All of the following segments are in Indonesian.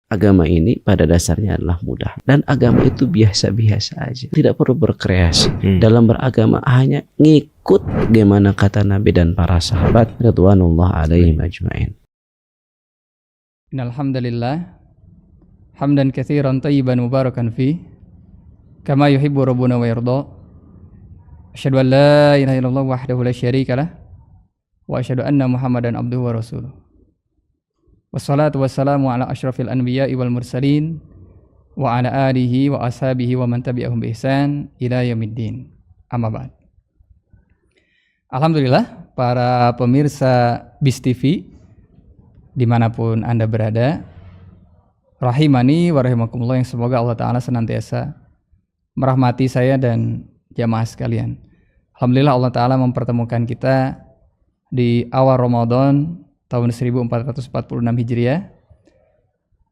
agama ini pada dasarnya adalah mudah, dan agama itu biasa-biasa aja, tidak perlu berkreasi. Dalam beragama hanya ngikut bagaimana kata Nabi dan para sahabat radhiyallahu alaihim ajmain. Innal hamdalillah hamdan katsiran thayyiban mubarakan fi kama yuhibbu rabbuna wa yarda. Asyhadu an la ilaha illallah wahdahu la syarikalah wa asyhadu anna Muhammadan abduhu wa rasuluh. Wassalatu wassalamu ala asyrafil anbiya'i wal mursalin wa ala alihi wa ashabihi wa man tabi'ahum bi ihsan ila yaumiddin. Amma ba'd. Alhamdulillah para pemirsa BIS TV dimanapun Anda berada, rahimani wa rahimakumullah, yang semoga Allah Ta'ala senantiasa merahmati saya dan jamaah sekalian. Alhamdulillah Allah Ta'ala mempertemukan kita di awal Ramadan tahun 1446 Hijriah,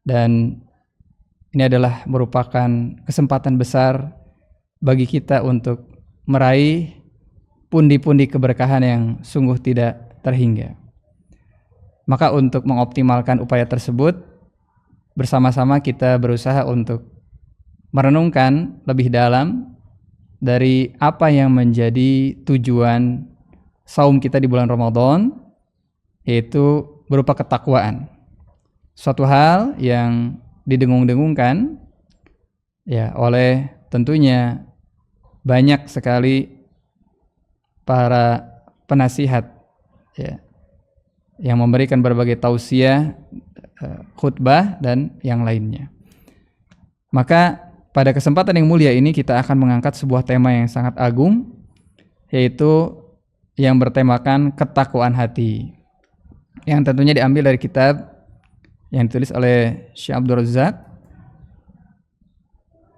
dan ini adalah merupakan kesempatan besar bagi kita untuk meraih pundi-pundi keberkahan yang sungguh tidak terhingga. Maka untuk mengoptimalkan upaya tersebut, bersama-sama kita berusaha untuk merenungkan lebih dalam dari apa yang menjadi tujuan saum kita di bulan Ramadan, yaitu berupa ketakwaan. Suatu hal yang didengung-dengungkan ya oleh tentunya banyak sekali para penasihat ya, yang memberikan berbagai tausiah, khutbah dan yang lainnya. Maka pada kesempatan yang mulia ini kita akan mengangkat sebuah tema yang sangat agung, yaitu yang bertemakan ketakwaan hati, yang tentunya diambil dari kitab yang ditulis oleh Syekh Abdul Razak.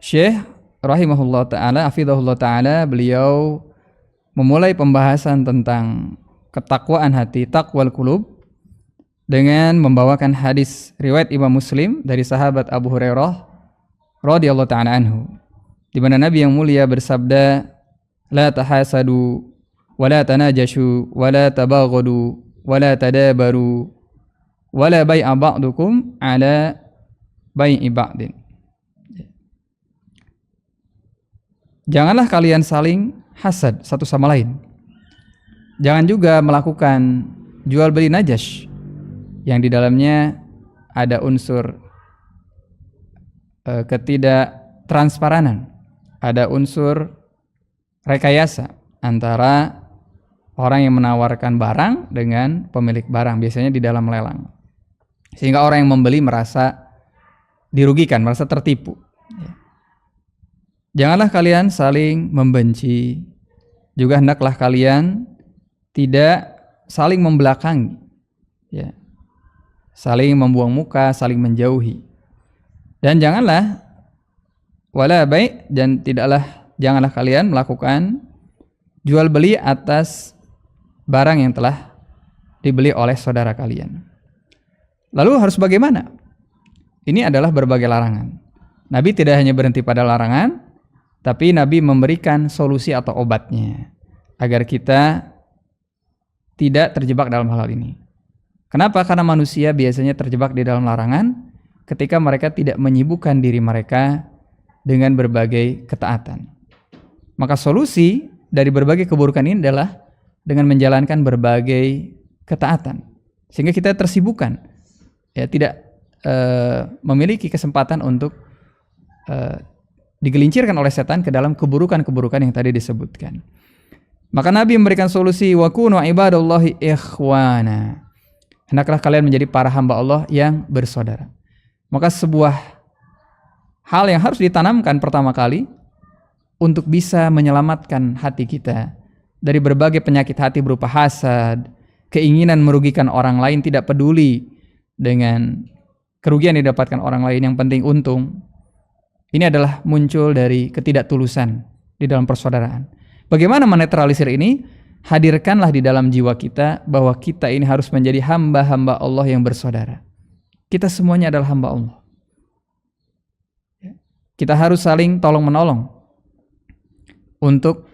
Syekh rahimahullah ta'ala, hafizahullah ta'ala, beliau memulai pembahasan tentang ketakwaan hati, taqwal qulub, dengan membawakan hadis riwayat Imam Muslim dari sahabat Abu Hurairah radhiyallahu ta'ala anhu, di mana Nabi yang mulia bersabda, la tahasadu wa la tanajashu wa la tabaghadu wa la tadabaru wa la bai'a ba'dukum ala bai'i ba'din. Janganlah kalian saling hasad satu sama lain. Jangan juga melakukan jual beli najas yang di dalamnya ada unsur ketidaktransparan, ada unsur rekayasa antara orang yang menawarkan barang dengan pemilik barang, biasanya di dalam lelang, sehingga orang yang membeli merasa dirugikan, merasa tertipu. Janganlah kalian saling membenci, juga hendaklah kalian tidak saling membelakangi, ya, saling membuang muka, saling menjauhi. Dan janganlah wala bai', dan janganlah kalian melakukan jual beli atas barang yang telah dibeli oleh saudara kalian. Lalu harus bagaimana? Ini adalah berbagai larangan. Nabi tidak hanya berhenti pada larangan, tapi Nabi memberikan solusi atau obatnya agar kita tidak terjebak dalam hal ini. Kenapa? Karena manusia biasanya terjebak di dalam larangan ketika mereka tidak menyibukkan diri mereka dengan berbagai ketaatan. Maka solusi dari berbagai keburukan ini adalah dengan menjalankan berbagai ketaatan, sehingga kita tersibukkan, ya, tidak memiliki kesempatan untuk digelincirkan oleh setan ke dalam keburukan-keburukan yang tadi disebutkan. Maka Nabi memberikan solusi, wa kunu ibadallahi ikhwana. Hendaklah kalian menjadi para hamba Allah yang bersaudara. Maka sebuah hal yang harus ditanamkan pertama kali untuk bisa menyelamatkan hati kita dari berbagai penyakit hati berupa hasad, keinginan merugikan orang lain, tidak peduli dengan kerugian yang didapatkan orang lain, yang penting untung. Ini adalah muncul dari ketidaktulusan di dalam persaudaraan. Bagaimana menetralisir ini? Hadirkanlah di dalam jiwa kita bahwa kita ini harus menjadi hamba-hamba Allah yang bersaudara. Kita semuanya adalah hamba Allah. Kita harus saling tolong-menolong untuk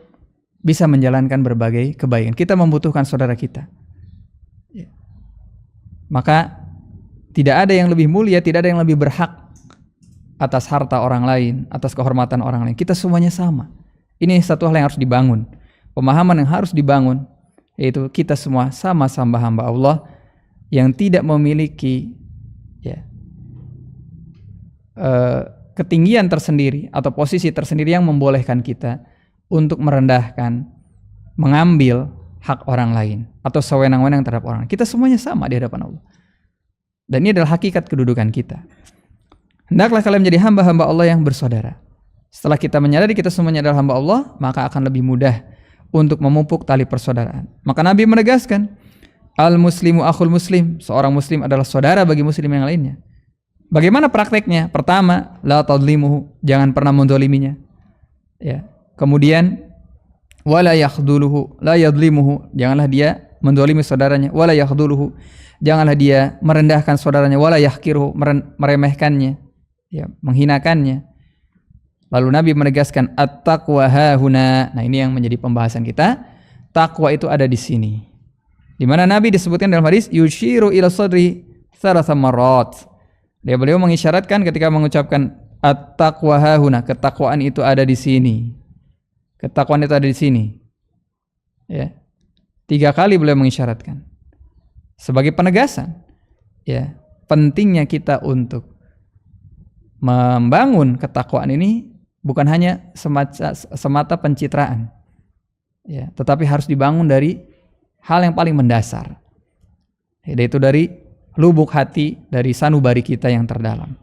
bisa menjalankan berbagai kebaikan. Kita membutuhkan saudara kita. Maka Tidak ada yang lebih mulia, tidak ada yang lebih berhak atas harta orang lain, atas kehormatan orang lain. Kita semuanya sama. Ini satu hal yang harus dibangun. Pemahaman yang harus dibangun, yaitu kita semua sama-sama hamba Allah yang tidak memiliki ketinggian tersendiri atau posisi tersendiri yang membolehkan kita untuk merendahkan, mengambil hak orang lain atau sewenang-wenang terhadap orang lain. Kita semuanya sama di hadapan Allah. Dan ini adalah hakikat kedudukan kita. Hendaklah kalian menjadi hamba-hamba Allah yang bersaudara. Setelah kita menyadari kita semuanya adalah hamba Allah, maka akan lebih mudah untuk memupuk tali persaudaraan. Maka Nabi menegaskan, al-muslimu akhul muslim, seorang muslim adalah saudara bagi muslim yang lainnya. Bagaimana prakteknya? Pertama, la tadlimuhu, jangan pernah menzaliminya. Ya. Kemudian, wala yakhduluhu, la yadlimuhu, janganlah dia menzalimi saudaranya, wala yakhduluhu, janganlah dia merendahkan saudaranya, wala yahkiruhu, meremehkannya, ya, menghinakannya. Lalu Nabi menegaskan at-taqwa hahuna. Nah, ini yang menjadi pembahasan kita. Takwa itu ada di sini. Di mana Nabi disebutkan dalam hadis yushiru ila sadri thalatha marrat. Beliau mengisyaratkan ketika mengucapkan at-taqwa hahuna, ketakwaan itu ada di sini. Ketakwaan itu ada di sini. Ya. 3 kali beliau mengisyaratkan. Sebagai penegasan, ya, pentingnya kita untuk membangun ketakwaan ini bukan hanya semata pencitraan, ya, tetapi harus dibangun dari hal yang paling mendasar, yaitu dari lubuk hati, dari sanubari kita yang terdalam.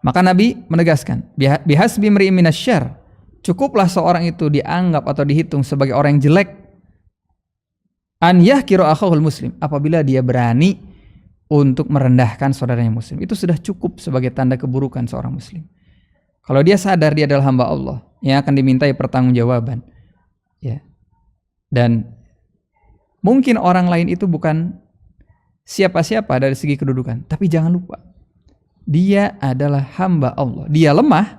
Maka Nabi menegaskan, bihasbi mri'in minasyarr, cukuplah seorang itu dianggap atau dihitung sebagai orang yang jelek, an yahkiru akhahul muslim, apabila dia berani untuk merendahkan saudaranya muslim. Itu sudah cukup sebagai tanda keburukan seorang muslim. Kalau dia sadar dia adalah hamba Allah yang akan dimintai pertanggungjawaban, ya. Dan mungkin orang lain itu bukan siapa-siapa dari segi kedudukan, tapi jangan lupa dia adalah hamba Allah. Dia lemah,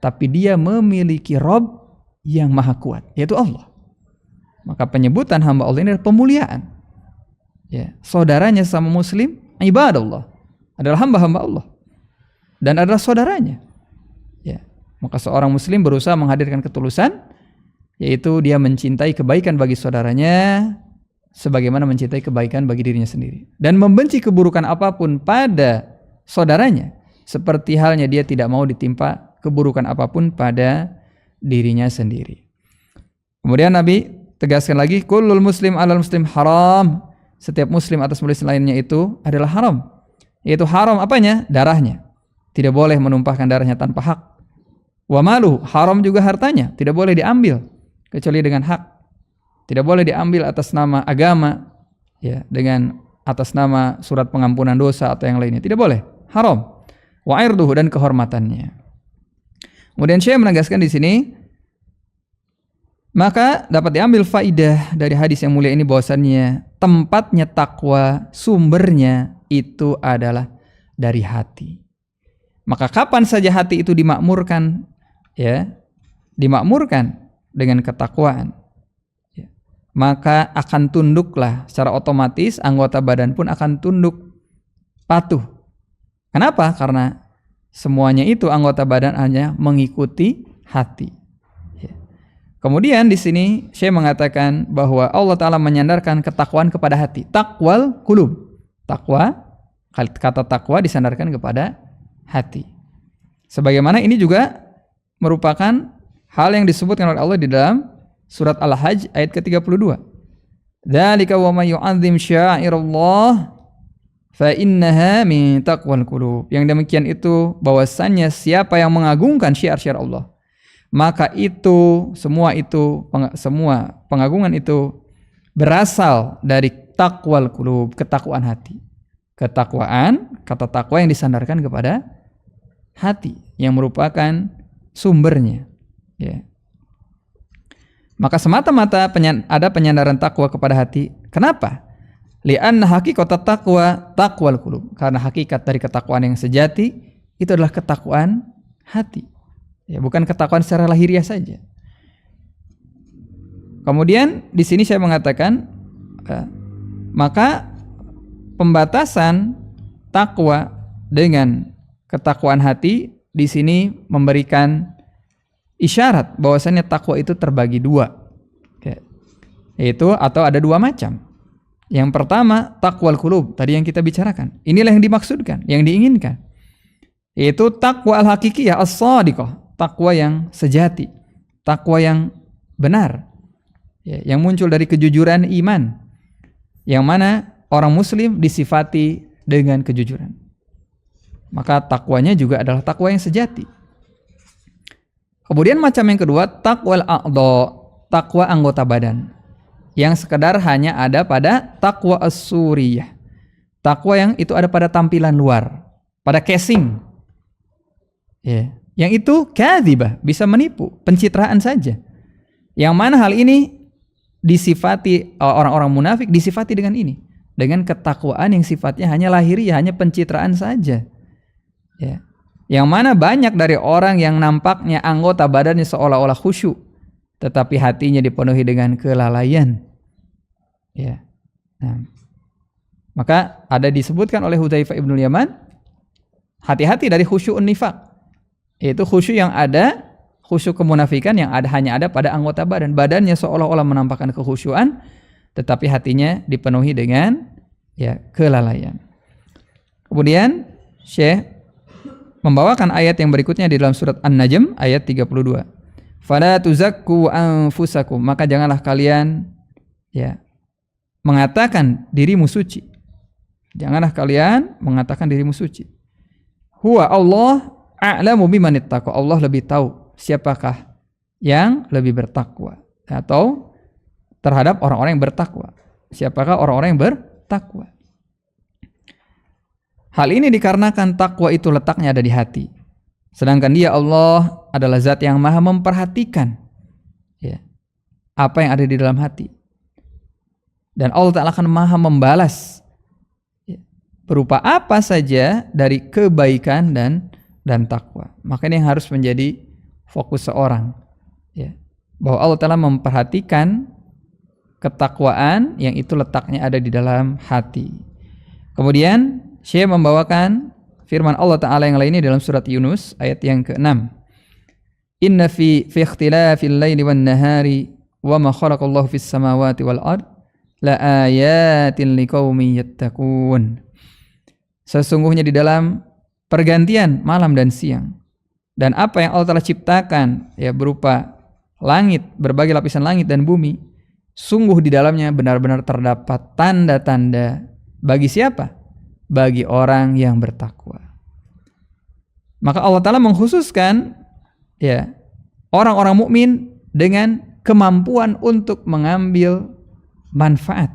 tapi dia memiliki Rabb yang maha kuat, yaitu Allah. Maka penyebutan hamba Allah ini adalah pemuliaan. Ya, saudaranya sama muslim, ibadallah, adalah hamba-hamba Allah dan adalah saudaranya. Ya, maka seorang muslim berusaha menghadirkan ketulusan, yaitu dia mencintai kebaikan bagi saudaranya sebagaimana mencintai kebaikan bagi dirinya sendiri, dan membenci keburukan apapun pada saudaranya, seperti halnya dia tidak mau ditimpa keburukan apapun pada dirinya sendiri. Kemudian Nabi tegaskan lagi, kullul muslim alal muslim haram, setiap muslim atas muslim lainnya itu adalah haram. Yaitu haram apanya? Darahnya. Tidak boleh menumpahkan darahnya tanpa hak. Wa maluhu, haram juga hartanya, tidak boleh diambil kecuali dengan hak. Tidak boleh diambil atas nama agama, ya, dengan atas nama surat pengampunan dosa atau yang lainnya. Tidak boleh, haram. Wa irduhu, dan kehormatannya. Kemudian Syekh menegaskan di sini, maka dapat diambil faidah dari hadis yang mulia ini bahwasannya tempatnya takwa, sumbernya itu adalah dari hati. Maka kapan saja hati itu dimakmurkan, ya, dimakmurkan dengan ketakwaan, maka akan tunduklah secara otomatis, anggota badan pun akan tunduk, patuh. Kenapa? Karena semuanya itu anggota badan hanya mengikuti hati. Kemudian di sini Syekh mengatakan bahwa Allah Ta'ala menyandarkan ketakwaan kepada hati. Taqwal qulub. Takwa, kata takwa disandarkan kepada hati. Sebagaimana ini juga merupakan hal yang disebutkan oleh Allah di dalam Surat Al-Hajj ayat ke-32. Dzalika wa may yu'azzim sya'irallah fa innaha min taqwal qulub. Yang demikian itu bahwasannya siapa yang mengagungkan syiar-syiar Allah, maka itu semua pengagungan itu berasal dari taqwal qulub, ketakwaan hati. Ketakwaan, kata takwa yang disandarkan kepada hati yang merupakan sumbernya, ya. Maka semata-mata ada penyandaran takwa kepada hati. Kenapa? Li'anna haqiqat taqwa taqwal qulub. Karena hakikat dari ketakwaan yang sejati itu adalah ketakwaan hati. Ya, bukan ketakwaan secara lahiriah saja. Kemudian di sini saya mengatakan maka pembatasan takwa dengan ketakwaan hati di sini memberikan isyarat bahwasannya takwa itu terbagi dua, yaitu atau ada dua macam. Yang pertama taqwal qulub, tadi yang kita bicarakan. Inilah yang dimaksudkan, yang diinginkan, yaitu takwa al-haqiqiyah as-shadiqah, takwa yang sejati, takwa yang benar, yang muncul dari kejujuran iman, yang mana orang muslim disifati dengan kejujuran. Maka takwanya juga adalah takwa yang sejati. Kemudian macam yang kedua, taqwal a'dha, takwa anggota badan, yang sekedar hanya ada pada takwa as-suriyah, takwa yang itu ada pada tampilan luar, pada casing, yang itu kadzibah, bisa menipu, pencitraan saja. Yang mana hal ini disifati orang-orang munafik, disifati dengan ini, dengan ketakwaan yang sifatnya hanya lahiriah, hanya pencitraan saja. Yang mana banyak dari orang yang nampaknya anggota badannya seolah-olah khusyuk, tetapi hatinya dipenuhi dengan kelalaian. Maka ada disebutkan oleh Hudzaifah ibnul Yaman, hati-hati dari khusyu'un nifaq, yaitu khusyuk yang ada, khusyuk kemunafikan yang hanya ada pada anggota badan. Badannya seolah-olah menampakkan kekhusyuan, tetapi hatinya dipenuhi dengan kelalaian. Kemudian Syekh membawakan ayat yang berikutnya di dalam surat An-Najm ayat 32. Fala tuzakku anfusakum, maka janganlah kalian mengatakan dirimu suci. Janganlah kalian mengatakan dirimu suci. Huwa Allah a'lamu bimanittaqwa, Allah lebih tahu siapakah yang lebih bertakwa, atau terhadap orang-orang yang bertakwa, siapakah orang-orang yang bertakwa. Hal ini dikarenakan takwa itu letaknya ada di hati, sedangkan Dia Allah adalah zat yang maha memperhatikan apa yang ada di dalam hati, dan Allah Ta'ala akan maha membalas berupa apa saja dari kebaikan dan takwa. Maka ini yang harus menjadi fokus seorang, bahwa Allah Ta'ala memperhatikan ketakwaan yang itu letaknya ada di dalam hati. Kemudian Syekh membawakan firman Allah Ta'ala yang lainnya dalam surat Yunus ayat yang ke-6. Inna fi ikhtilafil laili wan nahari wa ma khalaqallahu fis samawati wal ard la ayatin liqaumin yattaqun. Sesungguhnya di dalam pergantian malam dan siang, dan apa yang Allah telah ciptakan berupa langit, berbagai lapisan langit dan bumi, sungguh di dalamnya benar-benar terdapat tanda-tanda bagi siapa? Bagi orang yang bertakwa. Maka Allah Ta'ala mengkhususkan orang-orang mukmin dengan kemampuan untuk mengambil manfaat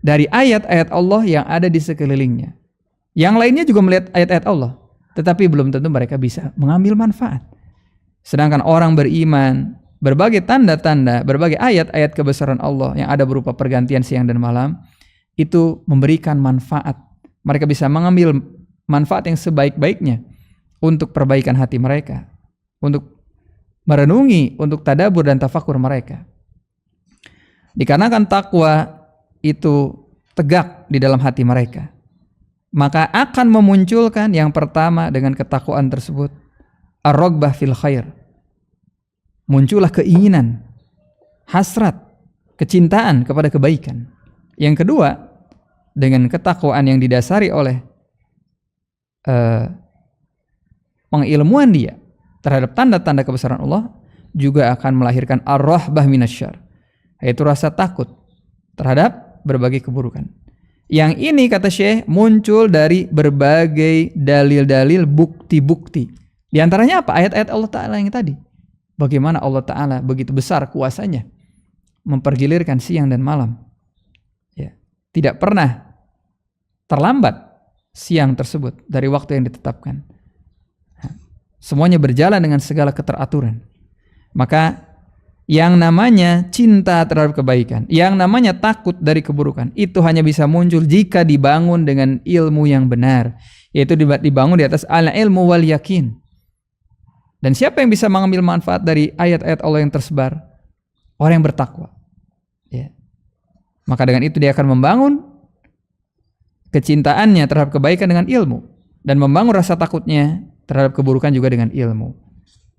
dari ayat-ayat Allah yang ada di sekelilingnya. Yang lainnya juga melihat ayat-ayat Allah, tetapi belum tentu mereka bisa mengambil manfaat. Sedangkan orang beriman, berbagai tanda-tanda, berbagai ayat-ayat kebesaran Allah yang ada berupa pergantian siang dan malam, itu memberikan manfaat. Mereka bisa mengambil manfaat yang sebaik-baiknya untuk perbaikan hati mereka, untuk merenungi, untuk tadabbur dan tafakur mereka. Dikarenakan takwa itu tegak di dalam hati mereka, maka akan memunculkan yang pertama dengan ketakwaan tersebut, ar-raghbah fil khair. Muncullah keinginan, hasrat, kecintaan kepada kebaikan. Yang kedua, dengan ketakwaan yang didasari oleh pengilmuan dia terhadap tanda-tanda kebesaran Allah, juga akan melahirkan ar-rahbah minasyarr, yaitu rasa takut terhadap berbagai keburukan. Yang ini kata Syekh muncul dari berbagai dalil-dalil, bukti-bukti. Di antaranya apa? Ayat-ayat Allah Ta'ala yang tadi. Bagaimana Allah Ta'ala begitu besar kuasanya mempergilirkan siang dan malam. Tidak pernah terlambat siang tersebut dari waktu yang ditetapkan. Semuanya berjalan dengan segala keteraturan. Maka yang namanya cinta terhadap kebaikan, yang namanya takut dari keburukan, itu hanya bisa muncul jika dibangun dengan ilmu yang benar, yaitu dibangun di atas al-ilmu wal yakin. Dan siapa yang bisa mengambil manfaat dari ayat-ayat Allah yang tersebar? Orang yang bertakwa. Maka dengan itu dia akan membangun kecintaannya terhadap kebaikan dengan ilmu, dan membangun rasa takutnya terhadap keburukan juga dengan ilmu.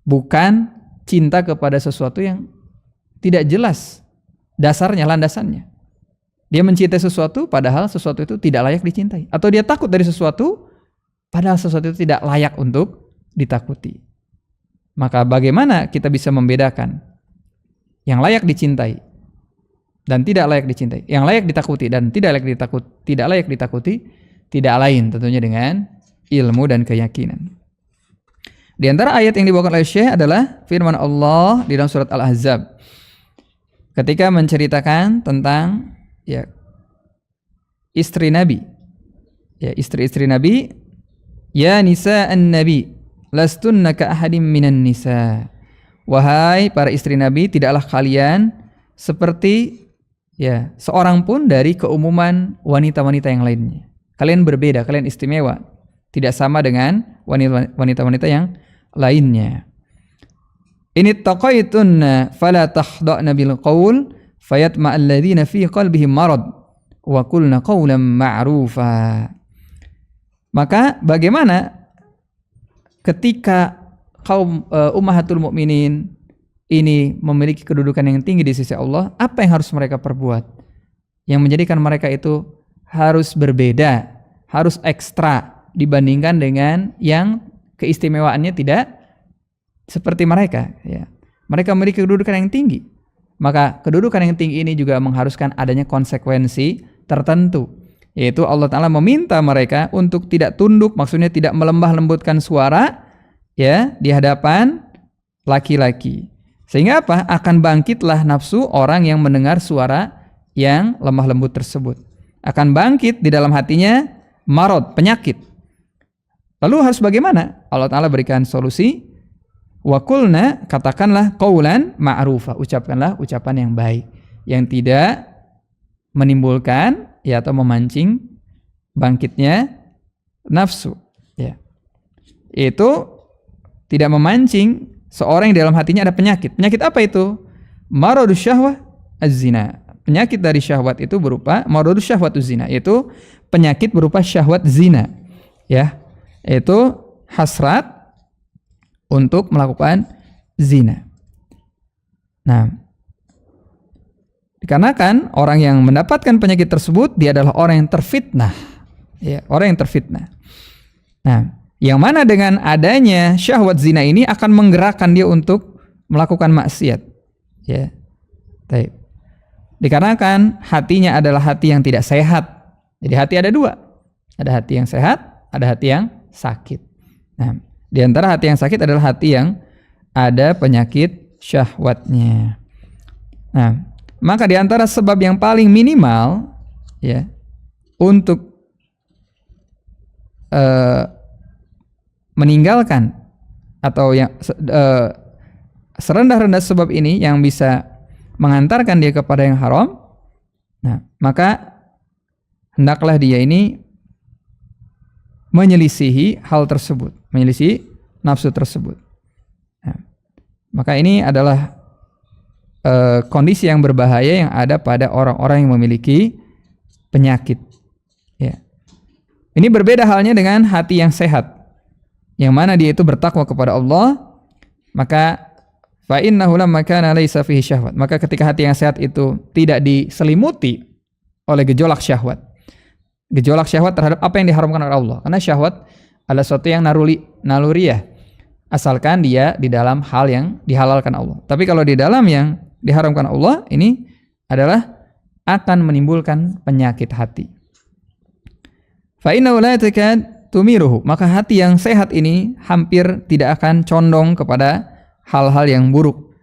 Bukan cinta kepada sesuatu yang tidak jelas dasarnya, landasannya. Dia mencintai sesuatu padahal sesuatu itu tidak layak dicintai, atau dia takut dari sesuatu padahal sesuatu itu tidak layak untuk ditakuti. Maka bagaimana kita bisa membedakan yang layak dicintai dan tidak layak dicintai, yang layak ditakuti dan tidak layak ditakuti, tidak lain tentunya dengan ilmu dan keyakinan. Di antara ayat yang dibawakan oleh Syekh adalah firman Allah di dalam surat Al-Ahzab ketika menceritakan tentang istri Nabi, istri-istri Nabi, ya nisa'an Nabi lastunna ka ahadim minan nisa. Wahai para istri Nabi, tidaklah kalian seperti seorang pun dari keumuman wanita-wanita yang lainnya. Kalian berbeda, kalian istimewa, tidak sama dengan wanita-wanita yang lainnya. In taqaytunna fala takhda'na bil qaul fayatma alladhina fi qalbihim marad wa qulna qawlan ma'rufa. Maka bagaimana ketika kaum ummahatul mukminin ini memiliki kedudukan yang tinggi di sisi Allah, apa yang harus mereka perbuat yang menjadikan mereka itu harus berbeda, harus ekstra dibandingkan dengan yang keistimewaannya tidak seperti mereka, Mereka memiliki kedudukan yang tinggi. Maka kedudukan yang tinggi ini juga mengharuskan adanya konsekuensi tertentu, yaitu Allah Ta'ala meminta mereka untuk tidak tunduk, maksudnya tidak melembah lembutkan suara di hadapan laki-laki. Sehingga apa? Akan bangkitlah nafsu orang yang mendengar suara yang lemah lembut tersebut. Akan bangkit di dalam hatinya marad, penyakit. Lalu harus bagaimana? Allah Ta'ala berikan solusi. Wa qulna, katakanlah qaulan ma'rufa, ucapkanlah ucapan yang baik, yang tidak menimbulkan atau memancing bangkitnya nafsu, Itu tidak memancing seorang yang dalam hatinya ada penyakit. Penyakit apa itu? Maradus syahwah az-zina. Penyakit dari syahwat itu berupa maradus syahwatuz zina, yaitu penyakit berupa syahwat zina, yaitu hasrat untuk melakukan zina. Nah, dikarenakan orang yang mendapatkan penyakit tersebut, dia adalah orang yang terfitnah, orang yang terfitnah. Nah, yang mana dengan adanya syahwat zina ini akan menggerakkan dia untuk melakukan maksiat, Dikarenakan hatinya adalah hati yang tidak sehat. Jadi hati ada dua, ada hati yang sehat, ada hati yang sakit. Nah, di antara hati yang sakit adalah hati yang ada penyakit syahwatnya. Nah, maka di antara sebab yang paling minimal untuk meninggalkan atau yang serendah-rendah sebab ini yang bisa mengantarkan dia kepada yang haram, maka hendaklah dia ini menyelisihi hal tersebut, menyelisihi nafsu tersebut. Maka ini adalah kondisi yang berbahaya yang ada pada orang-orang yang memiliki penyakit. Ini berbeda halnya dengan hati yang sehat, yang mana dia itu bertakwa kepada Allah. Maka fa innahu lamma kana laisa fihi syahwat. Maka ketika hati yang sehat itu tidak diselimuti oleh gejolak syahwat. Gejolak syahwat terhadap apa yang diharamkan oleh Allah. Karena syahwat adalah sesuatu yang naluriah, asalkan dia di dalam hal yang dihalalkan Allah. Tapi kalau di dalam yang diharamkan Allah, ini adalah akan menimbulkan penyakit hati. Fa innahu la takad tumiruhu. Maka hati yang sehat ini hampir tidak akan condong kepada hal-hal yang buruk,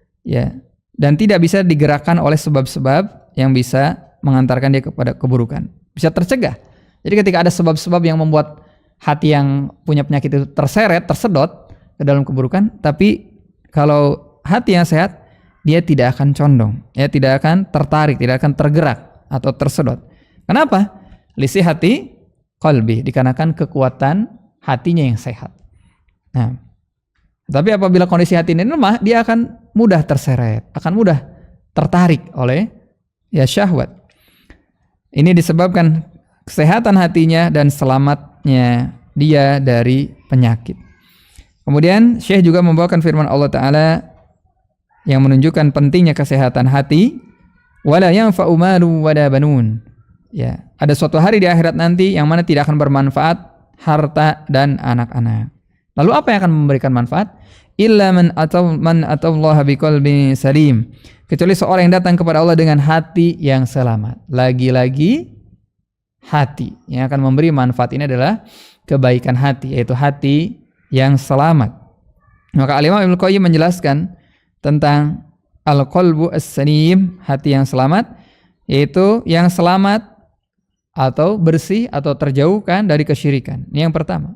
dan tidak bisa digerakkan oleh sebab-sebab yang bisa mengantarkan dia kepada keburukan. Bisa tercegah. Jadi ketika ada sebab-sebab yang membuat hati yang punya penyakit itu terseret, tersedot ke dalam keburukan, tapi kalau hati yang sehat, dia tidak akan condong, tidak akan tertarik, tidak akan tergerak atau tersedot. Kenapa? Lisihati qalbi, dikarenakan kekuatan hatinya yang sehat. Nah, tapi apabila kondisi hati ini lemah, dia akan mudah terseret, akan mudah tertarik oleh syahwat. Ini disebabkan kesehatan hatinya dan selamatnya dia dari penyakit. Kemudian Syekh juga membawakan firman Allah Ta'ala yang menunjukkan pentingnya kesehatan hati. Wala yanfa'u malu wala banun. Ya, ada suatu hari di akhirat nanti yang mana tidak akan bermanfaat harta dan anak-anak. Lalu apa yang akan memberikan manfaat? Illa man atallaha biqalbin salim. Kecuali seorang yang datang kepada Allah dengan hati yang selamat. Lagi-lagi hati yang akan memberi manfaat ini adalah kebaikan hati, yaitu hati yang selamat. Maka Al-Imam Ibnu Qayyim menjelaskan tentang al-qalbu as-salim, hati yang selamat, yaitu yang selamat atau bersih atau terjauhkan dari kesyirikan. Ini yang pertama.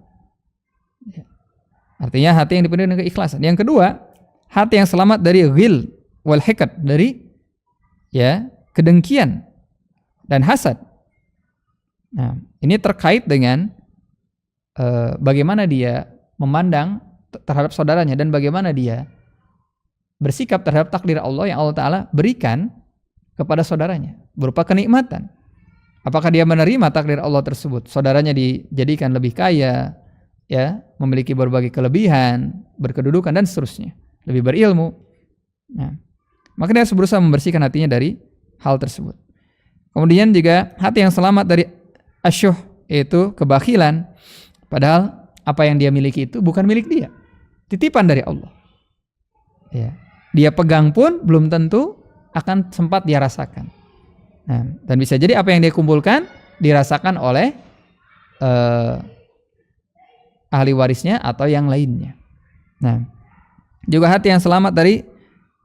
Artinya hati yang dipenuhi dengan keikhlasan. Yang kedua, hati yang selamat dari ghil wal hikad, dari kedengkian dan hasad. Nah, ini terkait dengan bagaimana dia memandang terhadap saudaranya dan bagaimana dia bersikap terhadap takdir Allah yang Allah Ta'ala berikan kepada saudaranya berupa kenikmatan. Apakah dia menerima takdir Allah tersebut? Saudaranya dijadikan lebih kaya, memiliki berbagai kelebihan, berkedudukan dan seterusnya, lebih berilmu. Nah, maka dia harus berusaha membersihkan hatinya dari hal tersebut. Kemudian juga hati yang selamat dari asyuh, yaitu kebakhilan. Padahal apa yang dia miliki itu bukan milik dia, titipan dari Allah. Ya, dia pegang pun belum tentu akan sempat dia rasakan. Nah, dan bisa jadi apa yang dia kumpulkan dirasakan oleh ahli warisnya atau yang lainnya. Nah, juga hati yang selamat dari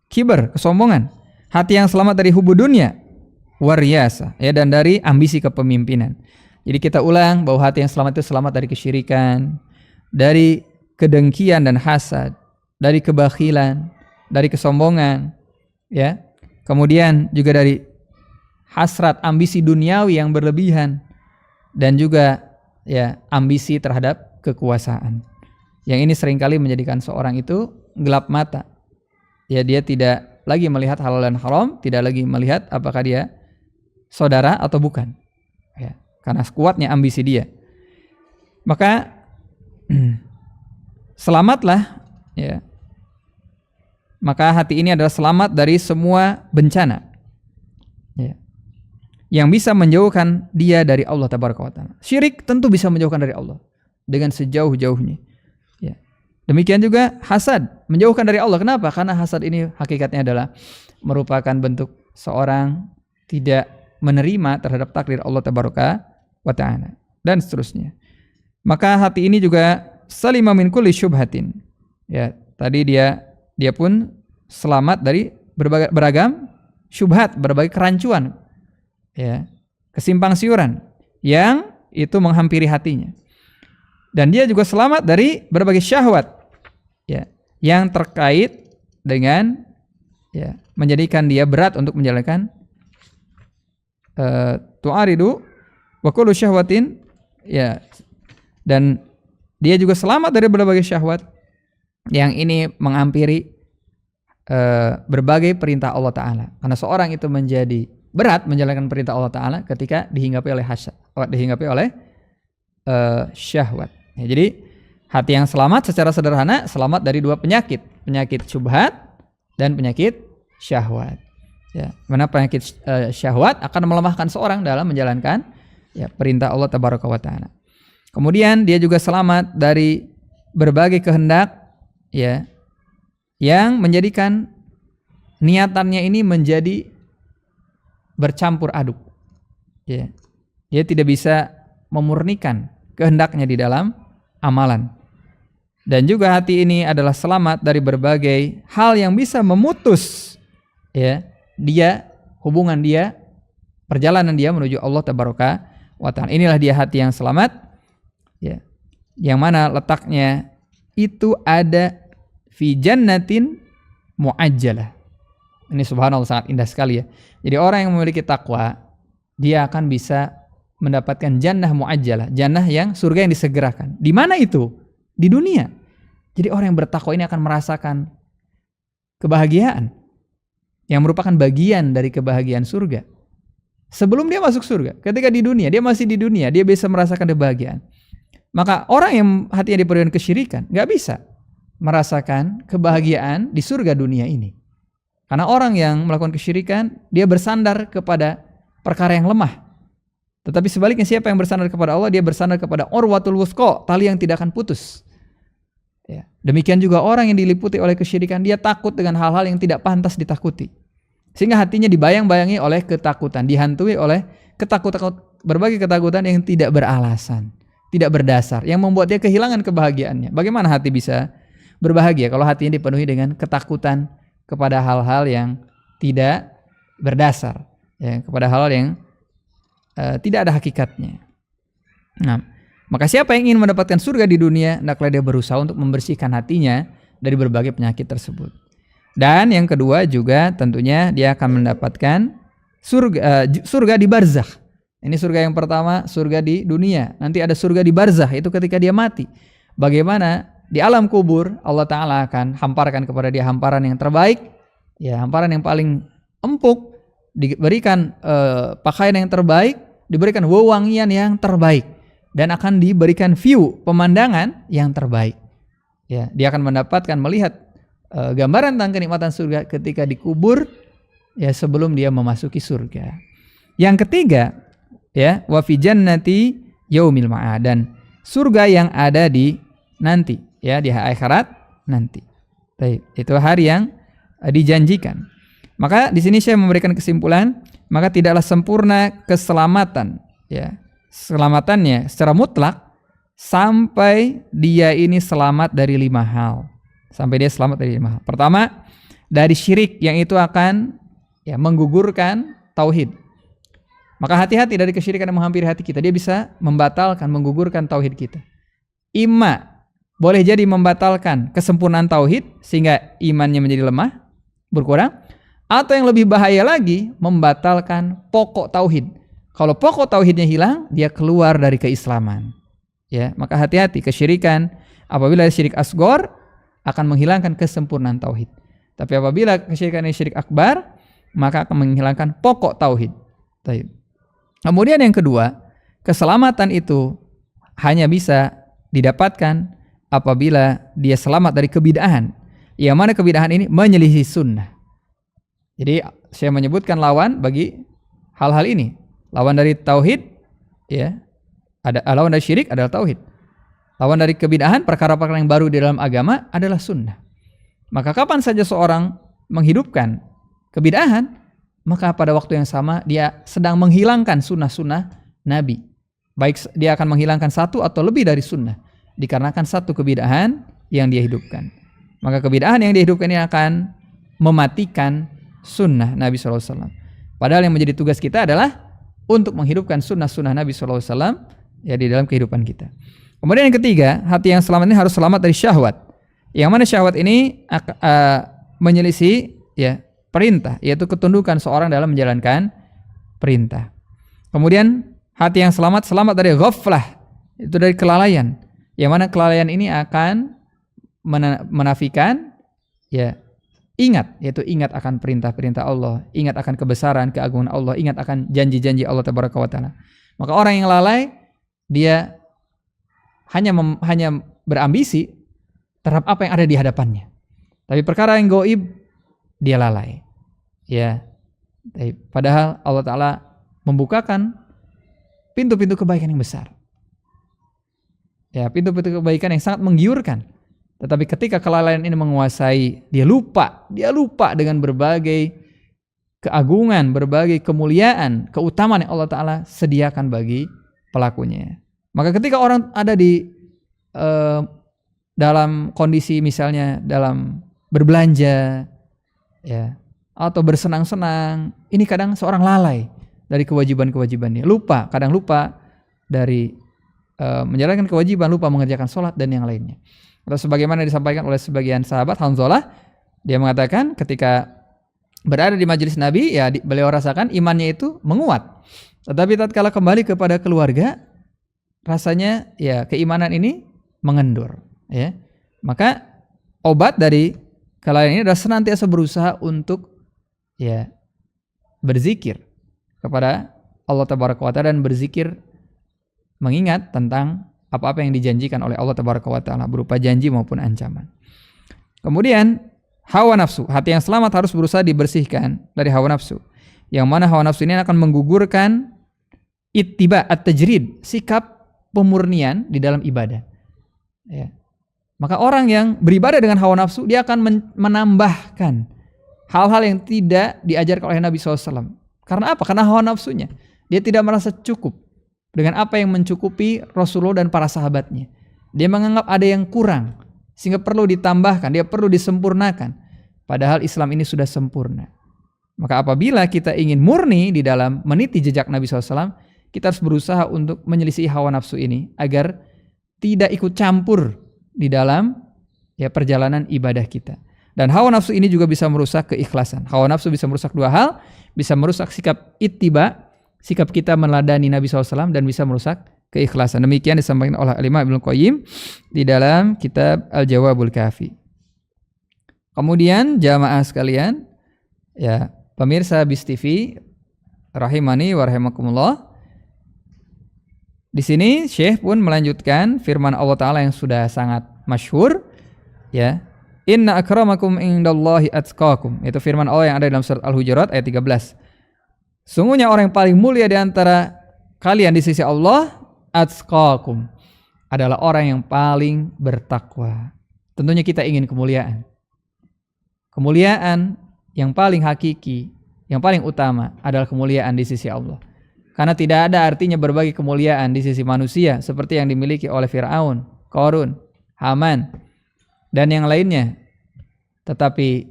kibar, kesombongan. Hati yang selamat dari hubu dunya, wariyasa, dan dari ambisi kepemimpinan. Jadi kita ulang bahwa hati yang selamat itu selamat dari kesyirikan, dari kedengkian dan hasad, dari kebakhilan, dari kesombongan, kemudian juga dari hasrat, ambisi duniawi yang berlebihan, dan juga ambisi terhadap kekuasaan. Yang ini seringkali menjadikan seorang itu gelap mata. Dia tidak lagi melihat halal dan haram, tidak lagi melihat apakah dia saudara atau bukan. Karena kuatnya ambisi dia. Maka selamatlah, maka hati ini adalah selamat dari semua bencana yang bisa menjauhkan dia dari Allah Tabaraka wa Ta'ala. Syirik tentu bisa menjauhkan dari Allah dengan sejauh-jauhnya. Demikian juga hasad, menjauhkan dari Allah. Kenapa? Karena hasad ini hakikatnya adalah merupakan bentuk seorang tidak menerima terhadap takdir Allah Tabaraka wa Ta'ala, dan seterusnya. Maka hati ini juga salima min kulli syubhatin. Tadi dia pun selamat dari beragam syubhat, berbagai kerancuan, kesimpang siuran yang itu menghampiri hatinya. Dan dia juga selamat dari berbagai syahwat, yang terkait dengan menjadikan dia berat untuk menjalankan tu'aridu wa kullu syahwatin, dan dia juga selamat dari berbagai syahwat yang ini menghampiri berbagai perintah Allah Ta'ala. Karena seorang itu menjadi berat menjalankan perintah Allah Ta'ala ketika dihinggapi oleh hasad, dihinggapi oleh syahwat. Jadi hati yang selamat secara sederhana selamat dari dua penyakit, penyakit syubhat dan penyakit syahwat. Mana penyakit syahwat akan melemahkan seorang dalam menjalankan perintah Allah Tabaraka wa Ta'ala. Kemudian dia juga selamat dari berbagai kehendak yang menjadikan niatannya ini menjadi bercampur aduk. Dia tidak bisa memurnikan kehendaknya di dalam amalan. Dan juga hati ini adalah selamat dari berbagai hal yang bisa memutus hubungan dia, perjalanan dia menuju Allah Tabaraka wa Ta'ala. Inilah dia hati yang selamat, yang mana letaknya itu ada fi jannatin muajjalah. Ini subhanallah sangat indah sekali ya. Jadi orang yang memiliki takwa, dia akan bisa mendapatkan jannah muajjalah, jannah yang surga yang disegerakan. Di mana itu? Di dunia. Jadi orang yang bertakwa ini akan merasakan kebahagiaan yang merupakan bagian dari kebahagiaan surga. sebelum dia masuk surga. Ketika di dunia, dia masih di dunia, dia bisa merasakan kebahagiaan. Maka orang yang hatinya dipenuhi dengan kesyirikan nggak bisa merasakan kebahagiaan di surga dunia ini. Karena orang yang melakukan kesyirikan, dia bersandar kepada perkara yang lemah. Tetapi sebaliknya siapa yang bersandar kepada Allah, dia bersandar kepada urwatul wuthqa, tali yang tidak akan putus. Ya. Demikian juga orang yang diliputi oleh kesyirikan, dia takut dengan hal-hal yang tidak pantas ditakuti. Sehingga hatinya dibayang-bayangi oleh ketakutan, dihantui oleh berbagai ketakutan yang tidak beralasan, tidak berdasar, yang membuat dia kehilangan kebahagiaannya. Bagaimana hati bisa berbahagia kalau hatinya dipenuhi dengan ketakutan kepada hal-hal yang tidak berdasar, ya, kepada hal yang tidak ada hakikatnya. Nah, maka siapa yang ingin mendapatkan surga di dunia, hendaklah dia berusaha untuk membersihkan hatinya dari berbagai penyakit tersebut. Dan yang kedua juga tentunya dia akan mendapatkan surga di barzakh. Ini surga yang pertama, surga di dunia. Nanti ada surga di barzakh, itu ketika dia mati. Bagaimana di alam kubur Allah Ta'ala akan hamparkan kepada dia hamparan yang terbaik, ya, hamparan yang paling empuk, diberikan pakaian yang terbaik, diberikan wewangian yang terbaik, dan akan diberikan view pemandangan yang terbaik. Ya, dia akan mendapatkan melihat gambaran tentang kenikmatan surga ketika dikubur, ya, sebelum dia memasuki surga. Yang ketiga, ya, wa fi jannati yaumil ma'ad, dan surga yang ada di nanti, ya, di akhirat nanti. Baik, itu hari yang dijanjikan. Maka di sini saya memberikan kesimpulan, maka tidaklah sempurna keselamatan, ya, selamatannya secara mutlak sampai dia ini selamat dari 5 hal. Sampai dia selamat dari 5 hal. Pertama, dari syirik yang itu akan, ya, menggugurkan tauhid. Maka hati-hati dari kesyirikan yang menghampiri hati kita. Dia bisa membatalkan, menggugurkan tauhid kita. Boleh jadi membatalkan kesempurnaan tauhid sehingga imannya menjadi lemah, berkurang. Atau yang lebih bahaya lagi, membatalkan pokok tauhid. Kalau pokok tauhidnya hilang, dia keluar dari keislaman. Ya, maka hati-hati kesyirikan. Apabila syirik asghar akan menghilangkan kesempurnaan tauhid. Tapi apabila kesyirikan syirik akbar, maka akan menghilangkan pokok tauhid. Kemudian yang kedua, keselamatan itu hanya bisa didapatkan apabila dia selamat dari kebid'ahan. Yang mana kebid'ahan ini menyelisih sunnah. Jadi saya menyebutkan lawan bagi hal-hal ini. Lawan dari tauhid, ya, lawan dari syirik adalah tauhid. Lawan dari kebid'ahan, perkara-perkara yang baru di dalam agama adalah sunnah. Maka kapan saja seorang menghidupkan kebid'ahan, maka pada waktu yang sama dia sedang menghilangkan sunnah-sunnah Nabi. Baik dia akan menghilangkan satu atau lebih dari sunnah, dikarenakan satu kebid'ahan yang dia hidupkan. Maka kebid'ahan yang dia hidupkan ini akan mematikan sunnah Nabi SAW. Padahal yang menjadi tugas kita adalah untuk menghidupkan sunnah-sunnah Nabi SAW, ya, di dalam kehidupan kita. Kemudian yang ketiga, hati yang selamat ini harus selamat dari syahwat. Yang mana syahwat ini menyelisih, ya, perintah, yaitu ketundukan seorang dalam menjalankan perintah. Kemudian hati yang selamat dari ghaflah, itu dari kelalaian. Yang mana kelalaian ini akan menafikan, ya, ingat, yaitu ingat akan perintah-perintah Allah, ingat akan kebesaran, keagungan Allah, ingat akan janji-janji Allah Tabaraka wa Ta'ala. Maka orang yang lalai, dia hanya berambisi terhadap apa yang ada di hadapannya. Tapi perkara yang gaib, dia lalai. Ya. Padahal Allah Ta'ala membukakan pintu-pintu kebaikan yang besar. Ya, pintu-pintu kebaikan yang sangat menggiurkan. Tetapi ketika kelalaian ini menguasai, dia lupa dengan berbagai keagungan, berbagai kemuliaan, keutamaan yang Allah Ta'ala sediakan bagi pelakunya. Maka ketika orang ada di dalam kondisi misalnya dalam berbelanja, ya, atau bersenang-senang, ini kadang seorang lalai dari kewajiban-kewajibannya, kadang lupa dari menjalankan kewajiban, lupa mengerjakan sholat dan yang lainnya. Atau sebagaimana disampaikan oleh sebagian sahabat, Hanzalah, dia mengatakan ketika berada di majelis Nabi, ya, beliau rasakan imannya itu menguat. Tetapi tatkala kembali kepada keluarga, rasanya, ya, keimanan ini mengendur, ya. Maka obat dari kelalaian ini adalah senantiasa berusaha untuk, ya, berzikir kepada Allah Tabaraka wa Ta'ala dan berzikir mengingat tentang apa-apa yang dijanjikan oleh Allah Tabaraka wa Ta'ala berupa janji maupun ancaman. Kemudian hawa nafsu, hati yang selamat harus berusaha dibersihkan dari hawa nafsu. Yang mana hawa nafsu ini akan menggugurkan ittiba at-tajrid, sikap pemurnian di dalam ibadah. Ya. Maka orang yang beribadah dengan hawa nafsu, dia akan menambahkan hal-hal yang tidak diajarkan oleh Nabi SAW. Karena apa? Karena hawa nafsunya. Dia tidak merasa cukup dengan apa yang mencukupi Rasulullah dan para sahabatnya. Dia menganggap ada yang kurang, sehingga perlu ditambahkan, dia perlu disempurnakan. Padahal Islam ini sudah sempurna. Maka apabila kita ingin murni di dalam meniti jejak Nabi SAW, kita harus berusaha untuk menyelisih hawa nafsu ini agar tidak ikut campur di dalam perjalanan ibadah kita. Dan hawa nafsu ini juga bisa merusak keikhlasan. Hawa nafsu bisa merusak dua hal, bisa merusak sikap ittiba, sikap kita meneladani Nabi SAW, dan bisa merusak keikhlasan. Demikian disampaikan oleh Imam Ibnu Qayyim di dalam kitab Al-Jawabul Kafi. Kemudian jamaah sekalian, ya pemirsa BIS TV rahimani wa rahimakumullah. Di sini Syekh pun melanjutkan firman Allah Ta'ala yang sudah sangat masyhur, ya. Inna akramakum indallahi atqakum. Itu firman Allah yang ada dalam surat Al-Hujurat ayat 13. Sungguhnya orang yang paling mulia di antara kalian di sisi Allah, atqakum, adalah orang yang paling bertakwa. Tentunya kita ingin kemuliaan. Kemuliaan yang paling hakiki, yang paling utama adalah kemuliaan di sisi Allah. Karena tidak ada artinya berbagi kemuliaan di sisi manusia seperti yang dimiliki oleh Fir'aun, Qarun, Haman, dan yang lainnya. Tetapi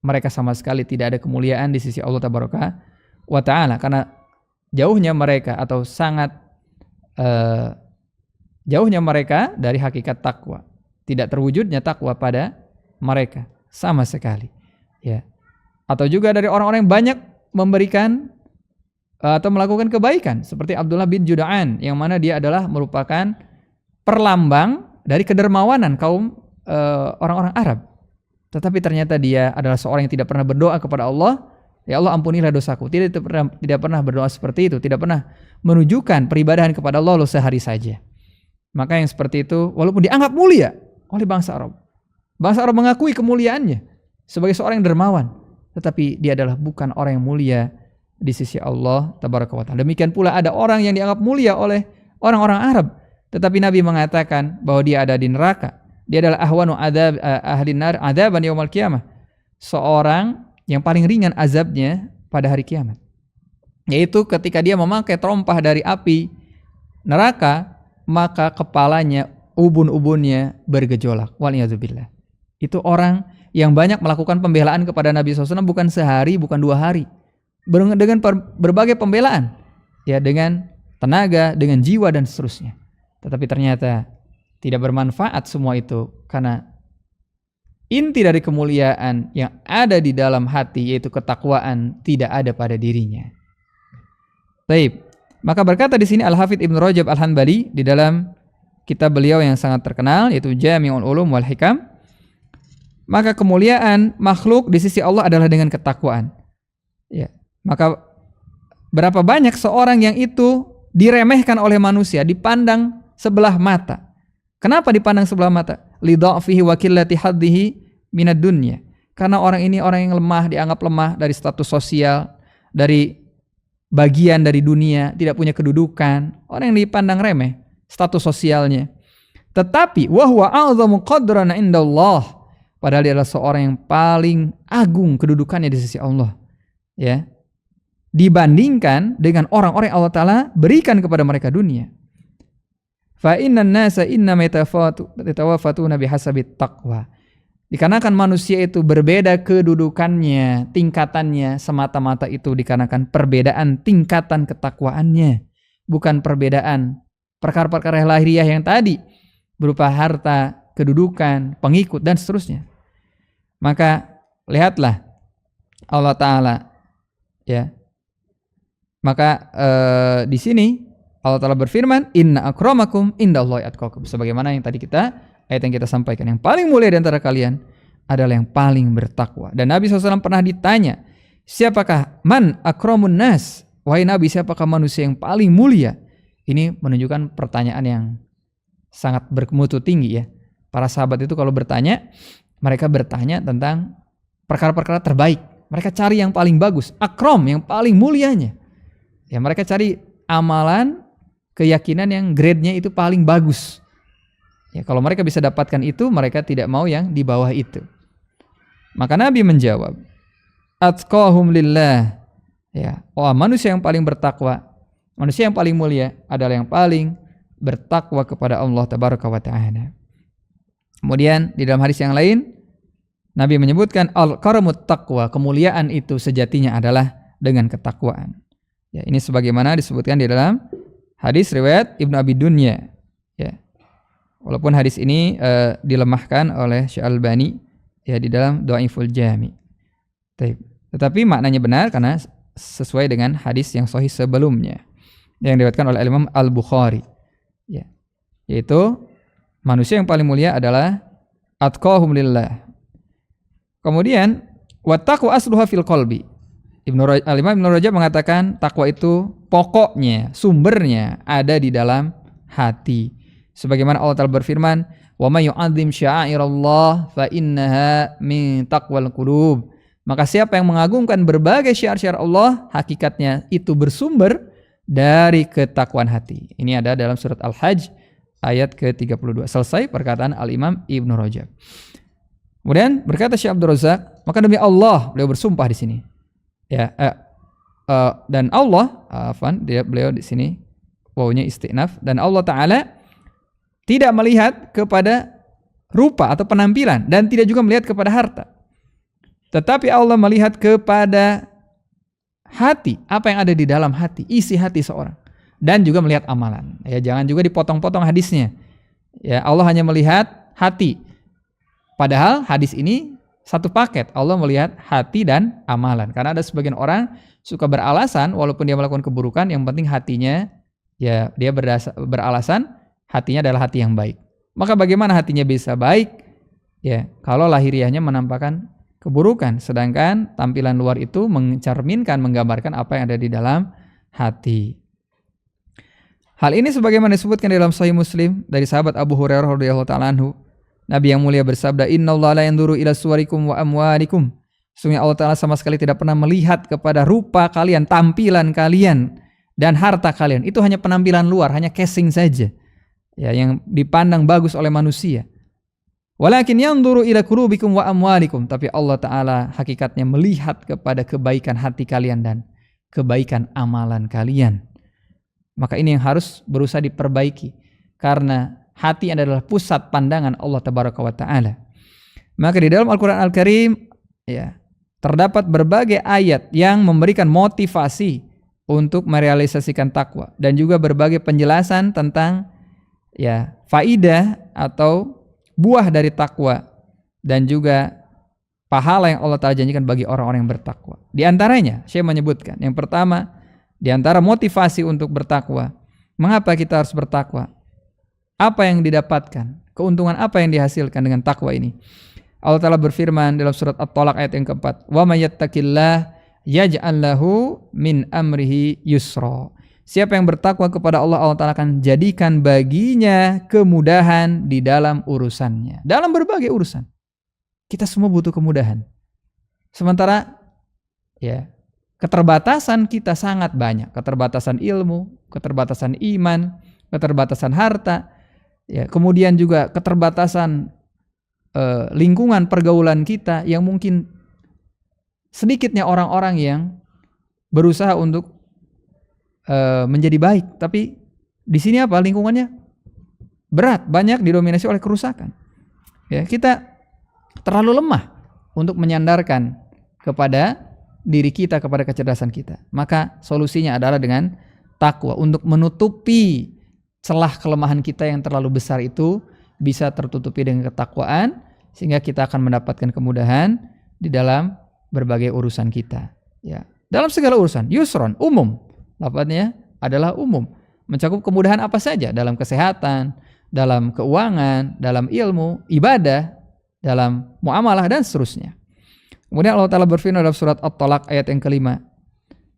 mereka sama sekali tidak ada kemuliaan di sisi Allah Tabaraka wa Ta'ala, karena jauhnya mereka atau sangat jauhnya mereka dari hakikat takwa. Tidak terwujudnya takwa pada mereka sama sekali, ya. Atau juga dari orang-orang yang banyak memberikan atau melakukan kebaikan seperti Abdullah bin Juda'an, yang mana dia adalah merupakan perlambang dari kedermawanan kaum orang-orang Arab. Tetapi ternyata dia adalah seorang yang tidak pernah berdoa kepada Allah, ya Allah ampunilah dosaku. Tidak pernah berdoa seperti itu, tidak pernah menunjukkan peribadahan kepada Allah sehari saja. Maka yang seperti itu walaupun dianggap mulia oleh bangsa Arab, bangsa Arab mengakui kemuliaannya sebagai seorang yang dermawan, tetapi dia adalah bukan orang yang mulia di sisi Allah Tabaraka wa Ta'ala. Demikian pula ada orang yang dianggap mulia oleh orang-orang Arab, tetapi Nabi mengatakan bahwa dia ada di neraka. Dia adalah ahwanu adzab ahlin nar adzaban yaumil qiyamah. Seorang yang paling ringan azabnya pada hari kiamat. Yaitu ketika dia memakai terompah dari api neraka, maka kepalanya, ubun-ubunnya bergejolak. Waliyadzubillah. Itu orang yang banyak melakukan pembelaan kepada Nabi SAW, bukan sehari, bukan 2 hari. Dengan berbagai pembelaan, ya, dengan tenaga, dengan jiwa dan seterusnya. Tetapi ternyata tidak bermanfaat semua itu, karena inti dari kemuliaan yang ada di dalam hati, yaitu ketakwaan, tidak ada pada dirinya. Baik, maka berkata di sini Al-Hafidz Ibnu Rajab Al-Hanbali di dalam kitab beliau yang sangat terkenal, yaitu Jami'ul Ulum wal Hikam, maka kemuliaan makhluk di sisi Allah adalah dengan ketakwaan. Ya, maka berapa banyak seorang yang itu diremehkan oleh manusia, dipandang sebelah mata. Kenapa dipandang sebelah mata? Lidha'fihi wa qillati haddihi minad dunya. Karena orang ini orang yang lemah, dianggap lemah dari status sosial, dari bagian dari dunia, tidak punya kedudukan. Orang yang dipandang remeh status sosialnya. Tetapi wa huwa a'zamu qadran 'indallah. Padahal dia adalah seorang yang paling agung kedudukannya di sisi Allah. Ya. Dibandingkan dengan orang-orang yang Allah Ta'ala berikan kepada mereka dunia. Fa innan nasa innama yatawafatuna bihasabit taqwa. Dikarenakan manusia itu berbeda kedudukannya, tingkatannya, semata-mata itu dikarenakan perbedaan tingkatan ketakwaannya, bukan perbedaan perkara-perkara lahiriah yang tadi berupa harta, kedudukan, pengikut dan seterusnya. Maka lihatlah Allah Ta'ala, ya. Maka di sini Allah Ta'ala berfirman, Inna akramakum indallahi atqakum. Sebagaimana yang tadi ayat yang kita sampaikan, yang paling mulia di antara kalian adalah yang paling bertakwa. Dan Nabi SAW pernah ditanya, siapakah man akramun nas? wahai Nabi, siapakah manusia yang paling mulia? Ini menunjukkan pertanyaan yang sangat bermutu tinggi ya. Para sahabat itu kalau bertanya, mereka bertanya tentang perkara-perkara terbaik. Mereka cari yang paling bagus, akram, yang paling mulianya. Ya, mereka cari amalan, keyakinan yang grade-nya itu paling bagus. Ya, kalau mereka bisa dapatkan itu, mereka tidak mau yang di bawah itu. Maka Nabi menjawab, atqahum lillah. Ya, manusia yang paling bertakwa, manusia yang paling mulia adalah yang paling bertakwa kepada Allah tabaraka wa ta'ala. Kemudian di dalam hadis yang lain Nabi menyebutkan al-karamut taqwa, kemuliaan itu sejatinya adalah dengan ketakwaan. Ya, ini sebagaimana disebutkan di dalam hadis riwayat Ibnu Abi Dunya. Ya. Walaupun hadis ini dilemahkan oleh Syekh Albani ya di dalam Dhaiful Jami. Tetapi maknanya benar karena sesuai dengan hadis yang sahih sebelumnya yang diriwayatkan oleh Imam Al-Bukhari. Ya. Yaitu manusia yang paling mulia adalah atqahum lillah. Kemudian wattaqwa asluha fil qalbi. Al-Imam Ibnu Rajab mengatakan takwa itu pokoknya, sumbernya ada di dalam hati. Sebagaimana Allah Ta'ala berfirman, "Wa may yu'azzim sya'airallah fa innaha min taqwal qulub." Maka siapa yang mengagungkan berbagai syiar-syiar Allah, hakikatnya itu bersumber dari ketakwaan hati. Ini ada dalam surat Al-Hajj ayat ke-32. Selesai perkataan Al-Imam Ibnu Rajab. Kemudian berkata Syekh Abdul Razak, maka demi Allah, beliau bersumpah di sini. Ya, dan Allah, beliau di sini wawunya istinaf, dan Allah Ta'ala tidak melihat kepada rupa atau penampilan dan tidak juga melihat kepada harta. Tetapi Allah melihat kepada hati, apa yang ada di dalam hati, isi hati seorang, dan juga melihat amalan. Ya, jangan juga dipotong-potong hadisnya. Ya, Allah hanya melihat hati. Padahal hadis ini satu paket. Allah melihat hati dan amalan. Karena ada sebagian orang suka beralasan walaupun dia melakukan keburukan, yang penting hatinya, ya dia beralasan hatinya adalah hati yang baik. Maka bagaimana hatinya bisa baik? Ya, kalau lahiriahnya menampakkan keburukan, sedangkan tampilan luar itu mencerminkan, menggambarkan apa yang ada di dalam hati. Hal ini sebagaimana disebutkan dalam Sahih Muslim dari sahabat Abu Hurairah radhiyallahu ta'ala anhu. Nabi yang mulia bersabda, "Innallaha la yanzuru ila suwarikum wa amwalikum." Sesungguhnya Allah Ta'ala sama sekali tidak pernah melihat kepada rupa kalian, tampilan kalian, dan harta kalian. Itu hanya penampilan luar, hanya casing saja. Ya, yang dipandang bagus oleh manusia. Walakin yanzuru ila qulubikum wa amwalikum. Tapi Allah Ta'ala hakikatnya melihat kepada kebaikan hati kalian dan kebaikan amalan kalian. Maka ini yang harus berusaha diperbaiki. Karena hati adalah pusat pandangan Allah Tabaraka wa Ta'ala. Maka di dalam Al-Quran Al-Karim ya, terdapat berbagai ayat yang memberikan motivasi untuk merealisasikan takwa, dan juga berbagai penjelasan tentang ya faidah atau buah dari takwa, dan juga pahala yang Allah Ta'ala janjikan bagi orang-orang yang bertakwa. Di antaranya Syekh menyebutkan, yang pertama di antara motivasi untuk bertakwa, mengapa kita harus bertakwa? Apa yang didapatkan? Keuntungan apa yang dihasilkan dengan takwa ini? Allah Ta'ala berfirman dalam surat At-Talaq ayat yang keempat, "Wa may yattaqillah yaj'al lahu min amrihi yusra." Siapa yang bertakwa kepada Allah, Allah Ta'ala akan jadikan baginya kemudahan di dalam urusannya. Dalam berbagai urusan. Kita semua butuh kemudahan. Sementara ya, keterbatasan kita sangat banyak. Keterbatasan ilmu, keterbatasan iman, keterbatasan harta. Ya, kemudian juga keterbatasan lingkungan pergaulan kita, yang mungkin sedikitnya orang-orang yang berusaha untuk menjadi baik, tapi di sini apa, lingkungannya berat, banyak didominasi oleh kerusakan. Ya, kita terlalu lemah untuk menyandarkan kepada diri kita, kepada kecerdasan kita. Maka solusinya adalah dengan takwa, untuk menutupi celah kelemahan kita yang terlalu besar itu bisa tertutupi dengan ketakwaan, sehingga kita akan mendapatkan kemudahan di dalam berbagai urusan kita. Ya, dalam segala urusan, yusron, umum. Lafadznya adalah umum, mencakup kemudahan apa saja, dalam kesehatan, dalam keuangan, dalam ilmu, ibadah, dalam muamalah, dan seterusnya. Kemudian Allah Ta'ala berfirman dalam surat At-Talaq ayat yang kelima,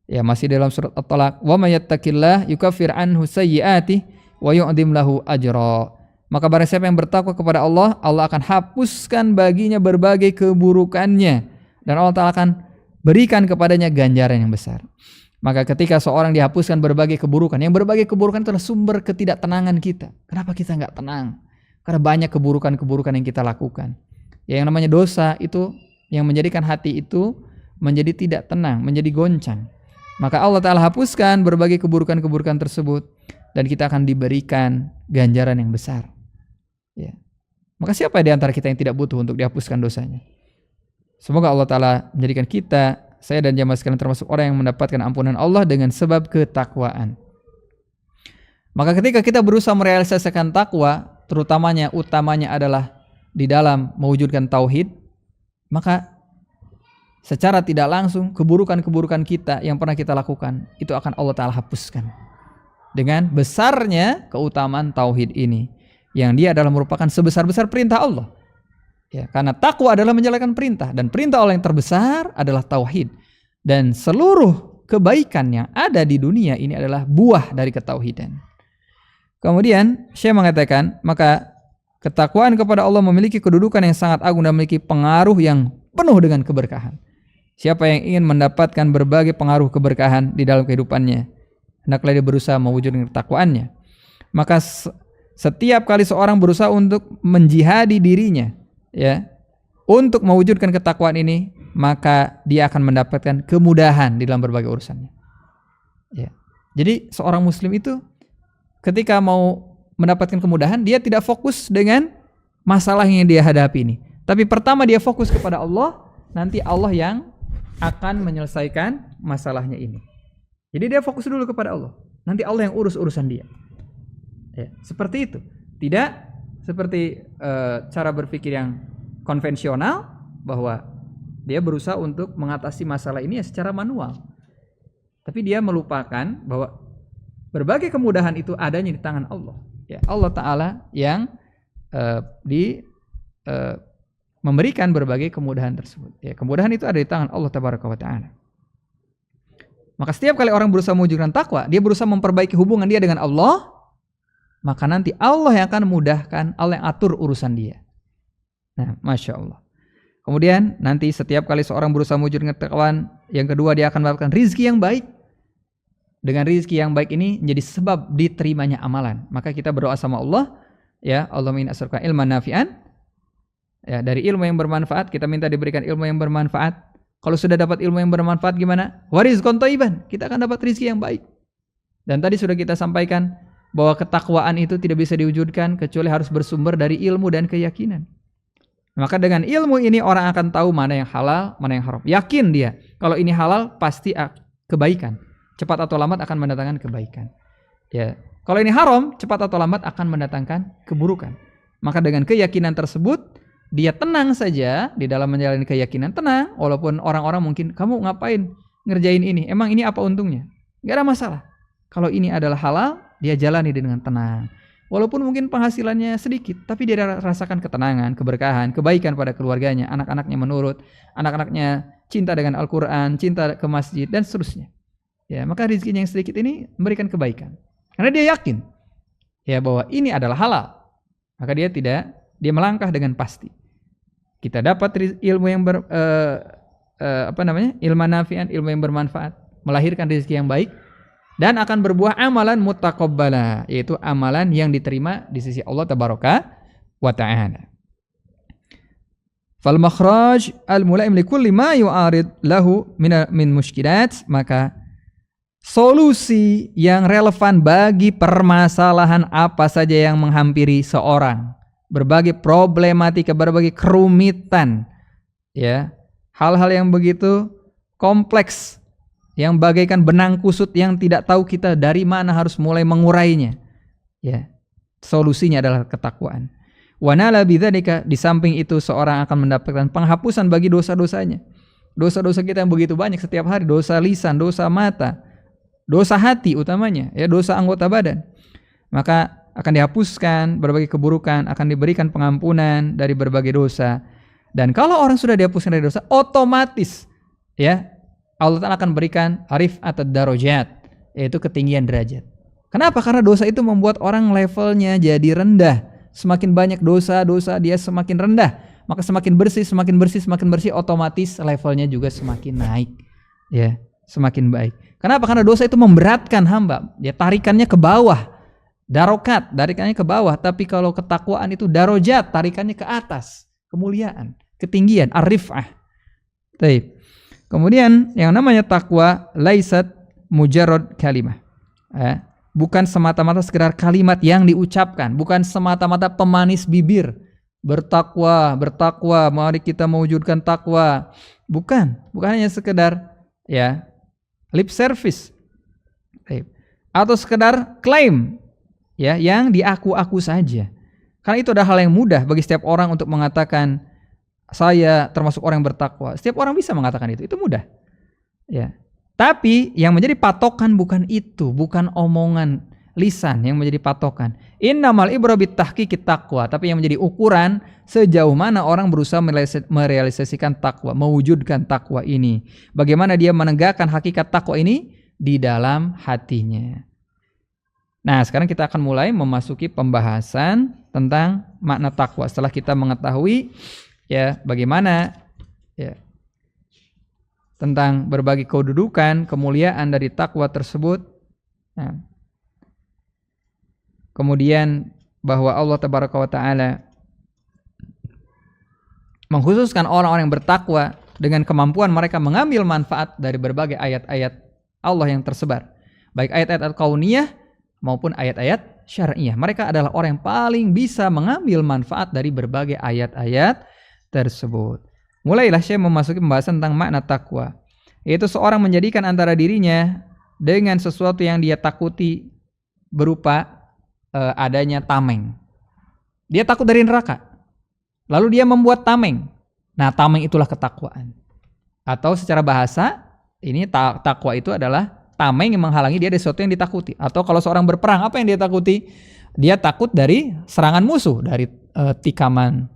Ya, masih dalam surat At-Talaq, wa may yattaqillah yukaffir anhu sayyi'atihi wa yu'dim lahu ajra. Maka barang siapa yang bertakwa kepada Allah, Allah akan hapuskan baginya berbagai keburukannya dan Allah Ta'ala akan berikan kepadanya ganjaran yang besar. Maka ketika seorang dihapuskan berbagai keburukan, yang berbagai keburukan itu adalah sumber ketidaktenangan kita. Kenapa kita nggak tenang? Karena banyak keburukan-keburukan yang kita lakukan. Ya, yang namanya dosa itu yang menjadikan hati itu menjadi tidak tenang, menjadi goncang. Maka Allah Ta'ala hapuskan berbagai keburukan-keburukan tersebut dan kita akan diberikan ganjaran yang besar. Ya. Maka siapa di antara kita yang tidak butuh untuk dihapuskan dosanya? Semoga Allah Ta'ala menjadikan kita, saya dan jamaah sekalian termasuk orang yang mendapatkan ampunan Allah dengan sebab ketakwaan. Maka ketika kita berusaha merealisasikan takwa, utamanya adalah di dalam mewujudkan tauhid, maka secara tidak langsung keburukan-keburukan kita yang pernah kita lakukan itu akan Allah Ta'ala hapuskan dengan besarnya keutamaan tauhid ini, yang dia adalah merupakan sebesar-besar perintah Allah. Ya, karena takwa adalah menjalankan perintah, dan perintah Allah yang terbesar adalah tauhid. Dan seluruh kebaikan yang ada di dunia ini adalah buah dari ketauhidan. Kemudian Syekh mengatakan, maka ketakwaan kepada Allah memiliki kedudukan yang sangat agung dan memiliki pengaruh yang penuh dengan keberkahan. Siapa yang ingin mendapatkan berbagai pengaruh keberkahan di dalam kehidupannya, hendaklah dia berusaha mewujudkan ketakwaannya. Maka setiap kali seorang berusaha untuk menjihadi dirinya, ya, untuk mewujudkan ketakwaan ini, maka dia akan mendapatkan kemudahan di dalam berbagai urusannya. Ya. Jadi seorang muslim itu ketika mau mendapatkan kemudahan, dia tidak fokus dengan masalah yang dia hadapi ini. Tapi pertama dia fokus kepada Allah, nanti Allah yang akan menyelesaikan masalahnya ini. Jadi dia fokus dulu kepada Allah, nanti Allah yang urus urusan dia. Ya, seperti itu. Tidak seperti cara berpikir yang konvensional bahwa dia berusaha untuk mengatasi masalah ini ya secara manual. Tapi dia melupakan bahwa berbagai kemudahan itu adanya di tangan Allah. Ya, Allah Ta'ala yang memberikan berbagai kemudahan tersebut. Ya, kemudahan itu ada di tangan Allah Tabaraka wa Ta'ala. Maka setiap kali orang berusaha mewujudkan takwa, dia berusaha memperbaiki hubungan dia dengan Allah, maka nanti Allah yang akan memudahkan, Allah yang atur urusan dia. Nah, Masya Allah. Kemudian nanti setiap kali seorang berusaha mewujudkan ketakwaan, yang kedua dia akan mendapatkan rizki yang baik. Dengan rizki yang baik ini menjadi sebab diterimanya amalan. Maka kita berdoa sama Allah, ya, Allahumma inni as'aluka ilman nafi'an. Ya, dari ilmu yang bermanfaat, kita minta diberikan ilmu yang bermanfaat. Kalau sudah dapat ilmu yang bermanfaat gimana? Wa rizqan thayyiban. Kita akan dapat rizki yang baik. Dan tadi sudah kita sampaikan bahwa ketakwaan itu tidak bisa diwujudkan kecuali harus bersumber dari ilmu dan keyakinan. Maka dengan ilmu ini orang akan tahu mana yang halal, mana yang haram. Yakin dia, kalau ini halal pasti kebaikan. Cepat atau lambat akan mendatangkan kebaikan. Ya, kalau ini haram, cepat atau lambat akan mendatangkan keburukan. Maka dengan keyakinan tersebut, dia tenang saja di dalam menjalani keyakinan, tenang. Walaupun orang-orang mungkin, kamu ngapain ngerjain ini? Emang ini apa untungnya? Gak ada masalah. Kalau ini adalah halal, dia jalani dengan tenang. Walaupun mungkin penghasilannya sedikit, tapi dia rasakan ketenangan, keberkahan, kebaikan pada keluarganya, anak-anaknya menurut, anak-anaknya cinta dengan Al-Quran, cinta ke masjid, dan seterusnya. Ya, maka rezekinya yang sedikit ini memberikan kebaikan. Karena dia yakin ya bahwa ini adalah halal. Maka dia melangkah dengan pasti. Kita dapat ilmu yang ilmu nafi'an, ilmu yang bermanfaat, melahirkan rezeki yang baik, dan akan berbuah amalan mutaqabbala, yaitu amalan yang diterima di sisi Allah Tabaraka wa Ta'ala. Fal makhraj al-mula'im li kulli ma yu'arid lahu min mushkilat, maka solusi yang relevan bagi permasalahan apa saja yang menghampiri seorang, berbagai problematika, berbagai kerumitan, ya, hal-hal yang begitu kompleks, yang bagaikan benang kusut yang tidak tahu kita dari mana harus mulai mengurainya. Ya, solusinya adalah ketakwaan. Wa nala bidzalika, di samping itu seorang akan mendapatkan penghapusan bagi dosa-dosanya. Dosa-dosa kita yang begitu banyak setiap hari, dosa lisan, dosa mata, dosa hati utamanya, ya, dosa anggota badan. Maka akan dihapuskan berbagai keburukan, akan diberikan pengampunan dari berbagai dosa. Dan kalau orang sudah dihapuskan dari dosa, otomatis ya Allah Ta'ala akan berikan rif'at ad-darajat, yaitu ketinggian derajat. Kenapa? Karena dosa itu membuat orang levelnya jadi rendah. Semakin banyak dosa-dosa dia semakin rendah. Maka semakin bersih, otomatis levelnya juga semakin naik. Ya, semakin baik. Kenapa? Karena dosa itu memberatkan hamba. Dia tarikannya ke bawah. Darokat, tarikannya ke bawah. Tapi kalau ketakwaan itu darajat, tarikannya ke atas. Kemuliaan, ketinggian, ar-rif'ah. Baik. Kemudian yang namanya takwa laisat mujarrad kalimah. Bukan semata-mata sekedar kalimat yang diucapkan, bukan semata-mata pemanis bibir. Bertakwa, mari kita mewujudkan takwa. Bukan hanya sekedar ya lip service. Atau sekedar klaim ya yang diaku-aku saja. Karena itu adalah hal yang mudah bagi setiap orang untuk mengatakan saya termasuk orang yang bertakwa. Setiap orang bisa mengatakan itu mudah. Ya. Tapi yang menjadi patokan bukan itu, bukan omongan lisan yang menjadi patokan. Innamal ibra bitahqiqit taqwa, tapi yang menjadi ukuran sejauh mana orang berusaha merealisasikan takwa, mewujudkan takwa ini. Bagaimana dia menegakkan hakikat takwa ini di dalam hatinya. Nah, sekarang kita akan mulai memasuki pembahasan tentang makna takwa setelah kita mengetahui ya bagaimana ya tentang berbagai kedudukan, kemuliaan dari takwa tersebut. Nah, kemudian bahwa Allah Tabaraka wa Ta'ala mengkhususkan orang-orang yang bertakwa dengan kemampuan mereka mengambil manfaat dari berbagai ayat-ayat Allah yang tersebar. Baik ayat-ayat kauniyah maupun ayat-ayat syar'iyah. Mereka adalah orang yang paling bisa mengambil manfaat dari berbagai ayat-ayat tersebut. Mulailah saya memasuki pembahasan tentang makna takwa, yaitu seorang menjadikan antara dirinya dengan sesuatu yang dia takuti berupa adanya tameng. Dia takut dari neraka, lalu dia membuat tameng. Nah, tameng itulah ketakwaan. Atau secara bahasa, ini takwa itu adalah tameng yang menghalangi dia dari sesuatu yang ditakuti. Atau kalau seorang berperang, apa yang dia takuti? Dia takut dari serangan musuh, dari tikaman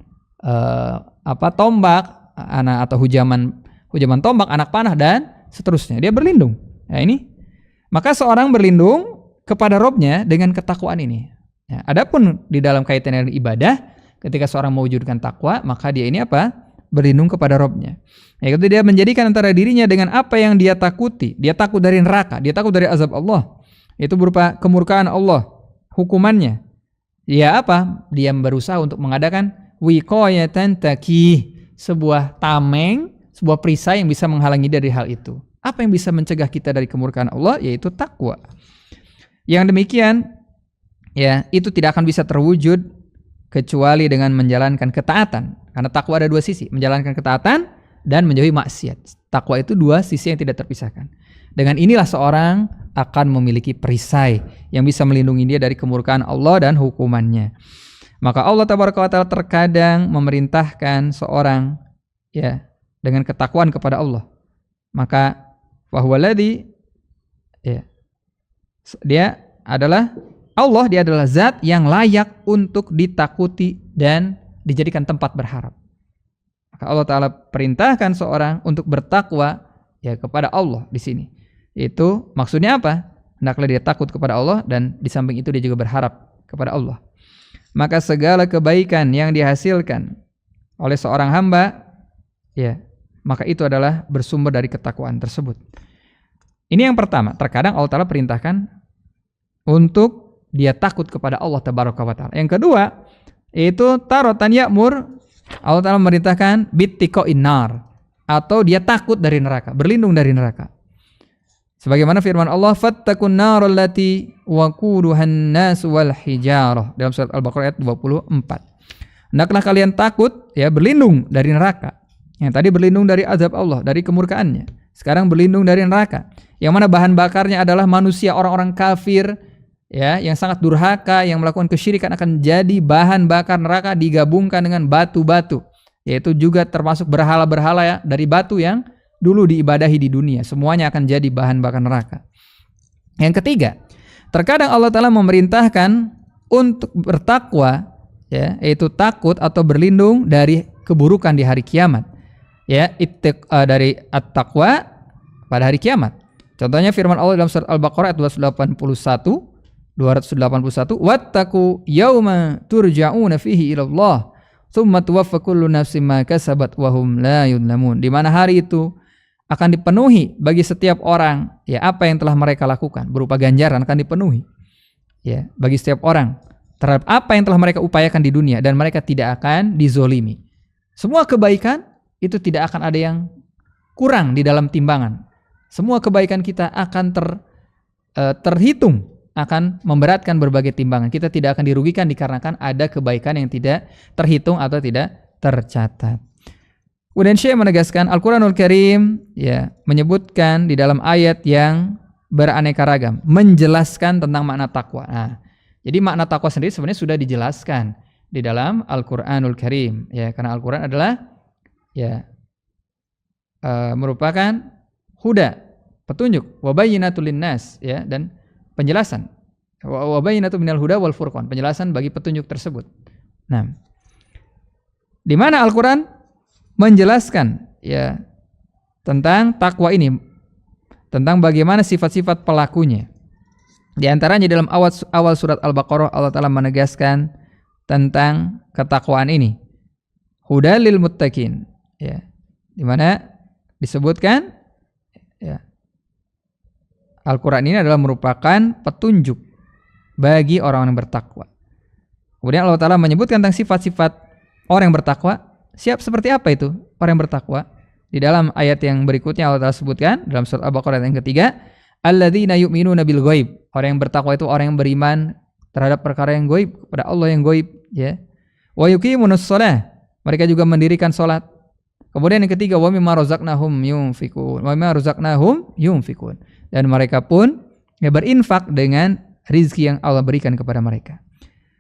tombak, atau hujaman tombak, anak panah dan seterusnya. Dia berlindung. Ya, ini. Maka seorang berlindung kepada Robnya dengan ketakwaan ini. Ya, adapun di dalam kaitan dengan ibadah, ketika seorang mewujudkan takwa, maka dia ini apa? Berlindung kepada Robnya. Ya, ketika dia menjadikan antara dirinya dengan apa yang dia takuti. Dia takut dari neraka, dia takut dari azab Allah. Itu berupa kemurkaan Allah, hukumannya. Ya apa? Dia berusaha untuk mengadakan wiqayatan taqih, sebuah tameng, sebuah perisai yang bisa menghalangi dari hal itu. Apa yang bisa mencegah kita dari kemurkaan Allah? Yaitu takwa. Yang demikian, ya itu tidak akan bisa terwujud kecuali dengan menjalankan ketaatan. Karena takwa ada dua sisi, menjalankan ketaatan dan menjauhi maksiat. Takwa itu dua sisi yang tidak terpisahkan. Dengan inilah seorang akan memiliki perisai yang bisa melindungi dia dari kemurkaan Allah dan hukumannya. Maka Allah Tabaraka wa Ta'ala terkadang memerintahkan seorang ya dengan ketakwaan kepada Allah. Maka wahwaladzi ya dia adalah Allah, dia adalah zat yang layak untuk ditakuti dan dijadikan tempat berharap. Maka Allah Ta'ala perintahkan seorang untuk bertakwa ya kepada Allah di sini. Itu maksudnya apa? Hendaklah dia takut kepada Allah dan di samping itu dia juga berharap kepada Allah. Maka segala kebaikan yang dihasilkan oleh seorang hamba ya, maka itu adalah bersumber dari ketakwaan tersebut. Ini yang pertama, terkadang Allah Ta'ala perintahkan untuk dia takut kepada Allah Tabaraka wa Ta'ala. Yang kedua, itu taratan ya'mur, Allah Ta'ala memerintahkan bittiqa'in nar, atau dia takut dari neraka, berlindung dari neraka. Sebagaimana firman Allah, fattakun naral lati waquduhan nas wal hijarah, dalam surat Al-Baqarah ayat 24. Hendaklah kalian takut ya, berlindung dari neraka. Yang tadi berlindung dari azab Allah, dari kemurkaannya. Sekarang berlindung dari neraka. Yang mana bahan bakarnya adalah manusia, orang-orang kafir ya, yang sangat durhaka, yang melakukan kesyirikan akan jadi bahan bakar neraka, digabungkan dengan batu-batu. Yaitu juga termasuk berhala-berhala ya, dari batu yang dulu diibadahi di dunia, semuanya akan jadi bahan bakar neraka. Yang ketiga, terkadang Allah Ta'ala memerintahkan untuk bertakwa ya, yaitu takut atau berlindung dari keburukan di hari kiamat. Ya, dari at-taqwa pada hari kiamat. Contohnya firman Allah dalam surat Al-Baqarah ayat 281, wattaqu yauma turja'una fihi ila Allah tsumma tuwaffa kullu nafsin ma kasabat wa hum la yudlamun. Di mana hari itu akan dipenuhi bagi setiap orang ya apa yang telah mereka lakukan berupa ganjaran akan dipenuhi ya bagi setiap orang terhadap apa yang telah mereka upayakan di dunia dan mereka tidak akan dizolimi. Semua kebaikan itu tidak akan ada yang kurang di dalam timbangan. Semua kebaikan kita akan terhitung, akan memberatkan berbagai timbangan. Kita tidak akan dirugikan dikarenakan ada kebaikan yang tidak terhitung atau tidak tercatat. Kemudian Syekh menegaskan Al-Quranul Karim ya menyebutkan di dalam ayat yang beraneka ragam menjelaskan tentang makna takwa. Nah, jadi makna takwa sendiri sebenarnya sudah dijelaskan di dalam Al-Quranul Karim ya, karena Al-Quran adalah ya merupakan huda, petunjuk, wa bayyinatul linnas ya, dan penjelasan. Wa bayyinatu minal huda wal furqan, penjelasan bagi petunjuk tersebut. Nah, di mana Al-Qur'an menjelaskan ya tentang takwa ini, tentang bagaimana sifat-sifat pelakunya. Di antaranya dalam awal surat Al-Baqarah Allah Ta'ala menegaskan tentang ketakwaan ini. Hudal lil muttaqin ya. Di mana disebutkan ya, Al-Quran ini adalah merupakan petunjuk bagi orang yang bertakwa. Kemudian Allah Ta'ala menyebutkan tentang sifat-sifat orang yang bertakwa. Seperti apa itu orang yang bertakwa? Di dalam ayat yang berikutnya Allah Ta'ala sebutkan dalam surat Al-Baqarah yang ketiga, alladzina yu'minuna bil ghaib. Orang yang bertakwa itu orang yang beriman terhadap perkara yang gaib, kepada Allah yang gaib ya. Wa yuqimunus shalah. Mereka juga mendirikan salat. Kemudian yang ketiga, wa mimma razaqnahum yunfikun. Wa mimma razaqnahum yunfikun. Dan mereka pun ya, berinfak dengan rizki yang Allah berikan kepada mereka.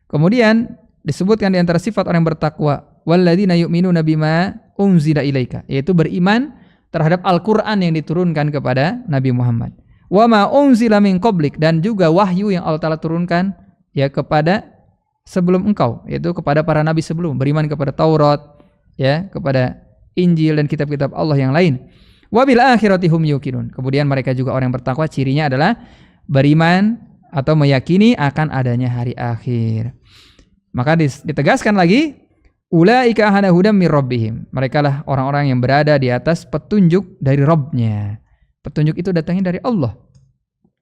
Kemudian disebutkan di antara sifat orang yang bertakwa, walladzina yu'minuna bima unzila ilaika, yaitu beriman terhadap Al-Qur'an yang diturunkan kepada Nabi Muhammad. Wa ma unzila min qablik, dan juga wahyu yang Allah Ta'ala turunkan ya kepada sebelum engkau, yaitu kepada para nabi sebelum, beriman kepada Taurat ya, kepada Injil dan kitab-kitab Allah yang lain. Wa bil akhirati hum yuqinun. Kemudian mereka juga orang yang bertakwa, cirinya adalah beriman atau meyakini akan adanya hari akhir. Maka ditegaskan lagi, ulaika hada hudam mir rabbihim. Mereka lah orang-orang yang berada di atas petunjuk dari Rabb-nya. Petunjuk itu datangnya dari Allah.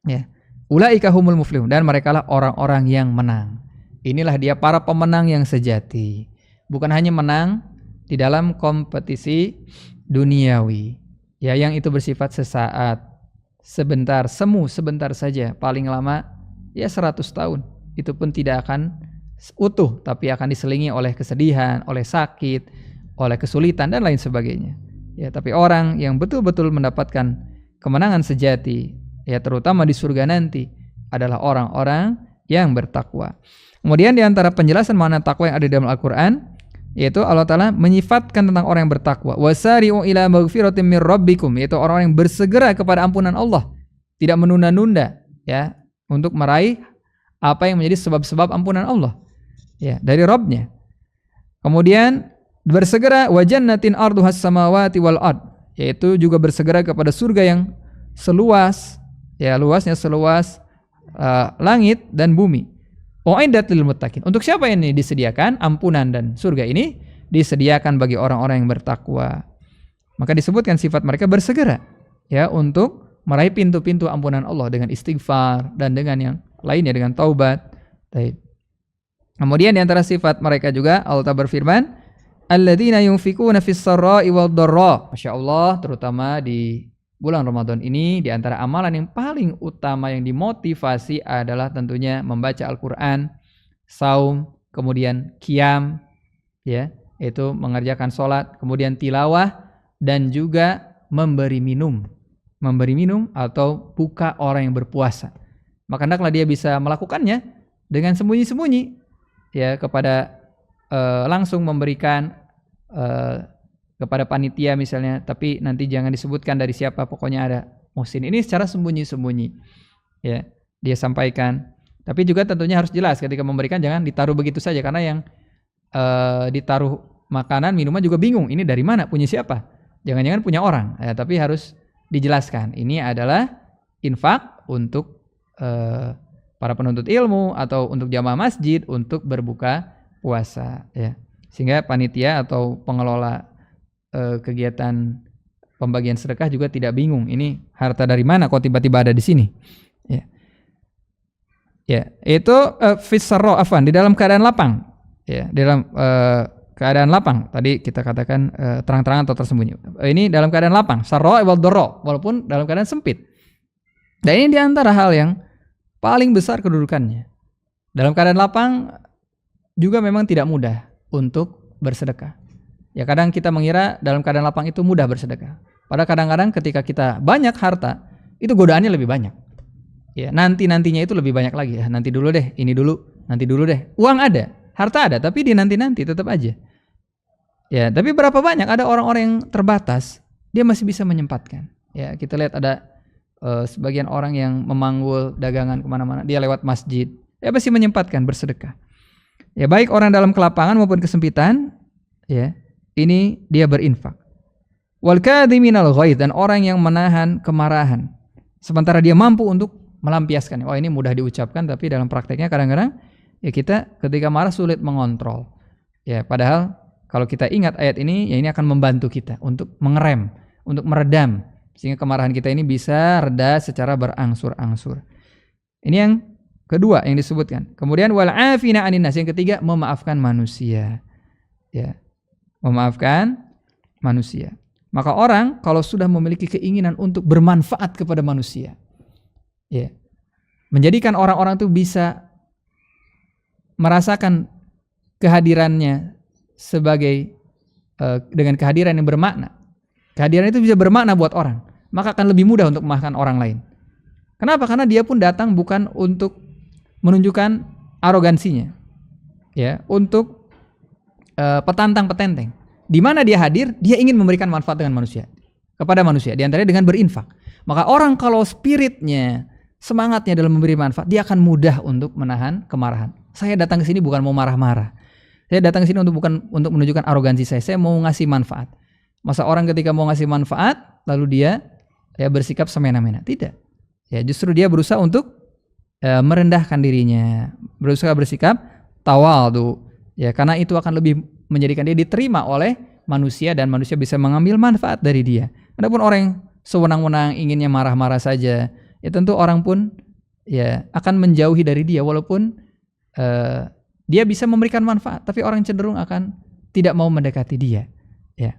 Ya. Ulaika humul muflihun, dan mereka lah orang-orang yang menang. Inilah dia para pemenang yang sejati. Bukan hanya menang di dalam kompetisi duniawi ya, yang itu bersifat sesaat, sebentar, sebentar saja, paling lama ya 100 tahun, itu pun tidak akan utuh, tapi akan diselingi oleh kesedihan, oleh sakit, oleh kesulitan dan lain sebagainya ya. Tapi orang yang betul-betul mendapatkan kemenangan sejati ya, terutama di surga nanti, adalah orang-orang yang bertakwa. Kemudian di antara penjelasan makna takwa yang ada di dalam Al-Qur'an, yaitu Allah Ta'ala menyifatkan tentang orang yang bertakwa, wasari'u ila maghfiratin mir rabbikum, yaitu orang yang bersegera kepada ampunan Allah, tidak menunda-nunda ya, untuk meraih apa yang menjadi sebab-sebab ampunan Allah ya, dari Rabb-nya. Kemudian bersegera wa jannatin arduhas samawati wal ard, yaitu juga bersegera kepada surga yang seluas ya, luasnya seluas langit dan bumi. U'iddat lil muttaqin. Untuk siapa ini disediakan? Ampunan dan surga ini disediakan bagi orang-orang yang bertakwa. Maka disebutkan sifat mereka bersegera ya untuk meraih pintu-pintu ampunan Allah dengan istighfar dan dengan yang lainnya, dengan taubat. Baik. Kemudian di antara sifat mereka juga Allah Ta'ala berfirman, alladzina yunfikuna fis sarra'i wad dharra. Masyaallah, terutama di bulan Ramadan ini, di antara amalan yang paling utama yang dimotivasi adalah tentunya membaca Al-Quran, saum, kemudian qiyam ya, yaitu mengerjakan sholat, kemudian tilawah, dan juga memberi minum atau buka orang yang berpuasa. Maka hendaklah dia bisa melakukannya dengan sembunyi-sembunyi ya, kepada langsung memberikan kepada panitia misalnya, tapi nanti jangan disebutkan dari siapa, pokoknya ada muhsin. Ini secara sembunyi-sembunyi ya, dia sampaikan. Tapi juga tentunya harus jelas ketika memberikan, jangan ditaruh begitu saja, karena yang ditaruh makanan, minuman juga bingung, ini dari mana, punya siapa, jangan-jangan punya orang ya, tapi harus dijelaskan. Ini adalah infak untuk para penuntut ilmu atau untuk jamaah masjid untuk berbuka puasa, ya. Sehingga panitia atau pengelola kegiatan pembagian sedekah juga tidak bingung, ini harta dari mana kok tiba-tiba ada di sini, ya. Ya, itu fisarro afan, di dalam keadaan lapang, ya, di dalam keadaan lapang. Tadi kita katakan terang-terangan atau tersembunyi. Ini dalam keadaan lapang, sarro wal dorro, walaupun dalam keadaan sempit. Dan ini diantara hal yang paling besar kedudukannya. Dalam keadaan lapang juga memang tidak mudah untuk bersedekah. Ya, kadang kita mengira dalam keadaan lapang itu mudah bersedekah. Padahal kadang-kadang ketika kita banyak harta, itu godaannya lebih banyak. Ya, nantinya itu lebih banyak lagi. Ya, nanti dulu deh, ini dulu, nanti dulu deh. Uang ada, harta ada, tapi di nanti tetap aja. Ya, tapi berapa banyak ada orang-orang yang terbatas, dia masih bisa menyempatkan. Ya, kita lihat ada sebagian orang yang memanggul dagangan kemana-mana, dia lewat masjid, dia masih menyempatkan bersedekah. Ya, baik orang dalam kelapangan maupun kesempitan, ya, ini dia berinfak. Wal kadhiminal ghaidh, dan orang yang menahan kemarahan, sementara dia mampu untuk melampiaskan. Oh, ini mudah diucapkan, tapi dalam prakteknya kadang-kadang ya kita ketika marah sulit mengontrol. Ya, padahal kalau kita ingat ayat ini, ya ini akan membantu kita untuk mengerem, untuk meredam, sehingga kemarahan kita ini bisa reda secara berangsur-angsur. Ini yang kedua yang disebutkan. Kemudian wal afina 'anin nas, yang ketiga memaafkan manusia. Ya. Memaafkan manusia. Maka orang kalau sudah memiliki keinginan untuk bermanfaat kepada manusia, ya, menjadikan orang-orang itu bisa merasakan kehadirannya sebagai dengan kehadiran yang bermakna. Kehadiran itu bisa bermakna buat orang, maka akan lebih mudah untuk memaafkan orang lain. Kenapa? Karena dia pun datang bukan untuk menunjukkan arogansinya, ya, untuk petantang-petenteng. Di mana dia hadir, dia ingin memberikan manfaat dengan manusia, kepada manusia, di antaranya dengan berinfak. Maka orang kalau spiritnya, semangatnya dalam memberi manfaat, dia akan mudah untuk menahan kemarahan. Saya datang ke sini bukan mau marah-marah. Saya datang ke sini bukan untuk menunjukkan arogansi saya mau ngasih manfaat. Masa orang ketika mau ngasih manfaat, lalu dia ya bersikap semena-mena? Tidak. Ya, justru dia berusaha untuk merendahkan dirinya, berusaha bersikap tawadhu. Ya, karena itu akan lebih menjadikan dia diterima oleh manusia dan manusia bisa mengambil manfaat dari dia. Adapun orang yang sewenang-wenang inginnya marah-marah saja, ya tentu orang pun ya akan menjauhi dari dia walaupun dia bisa memberikan manfaat, tapi orang cenderung akan tidak mau mendekati dia. Ya.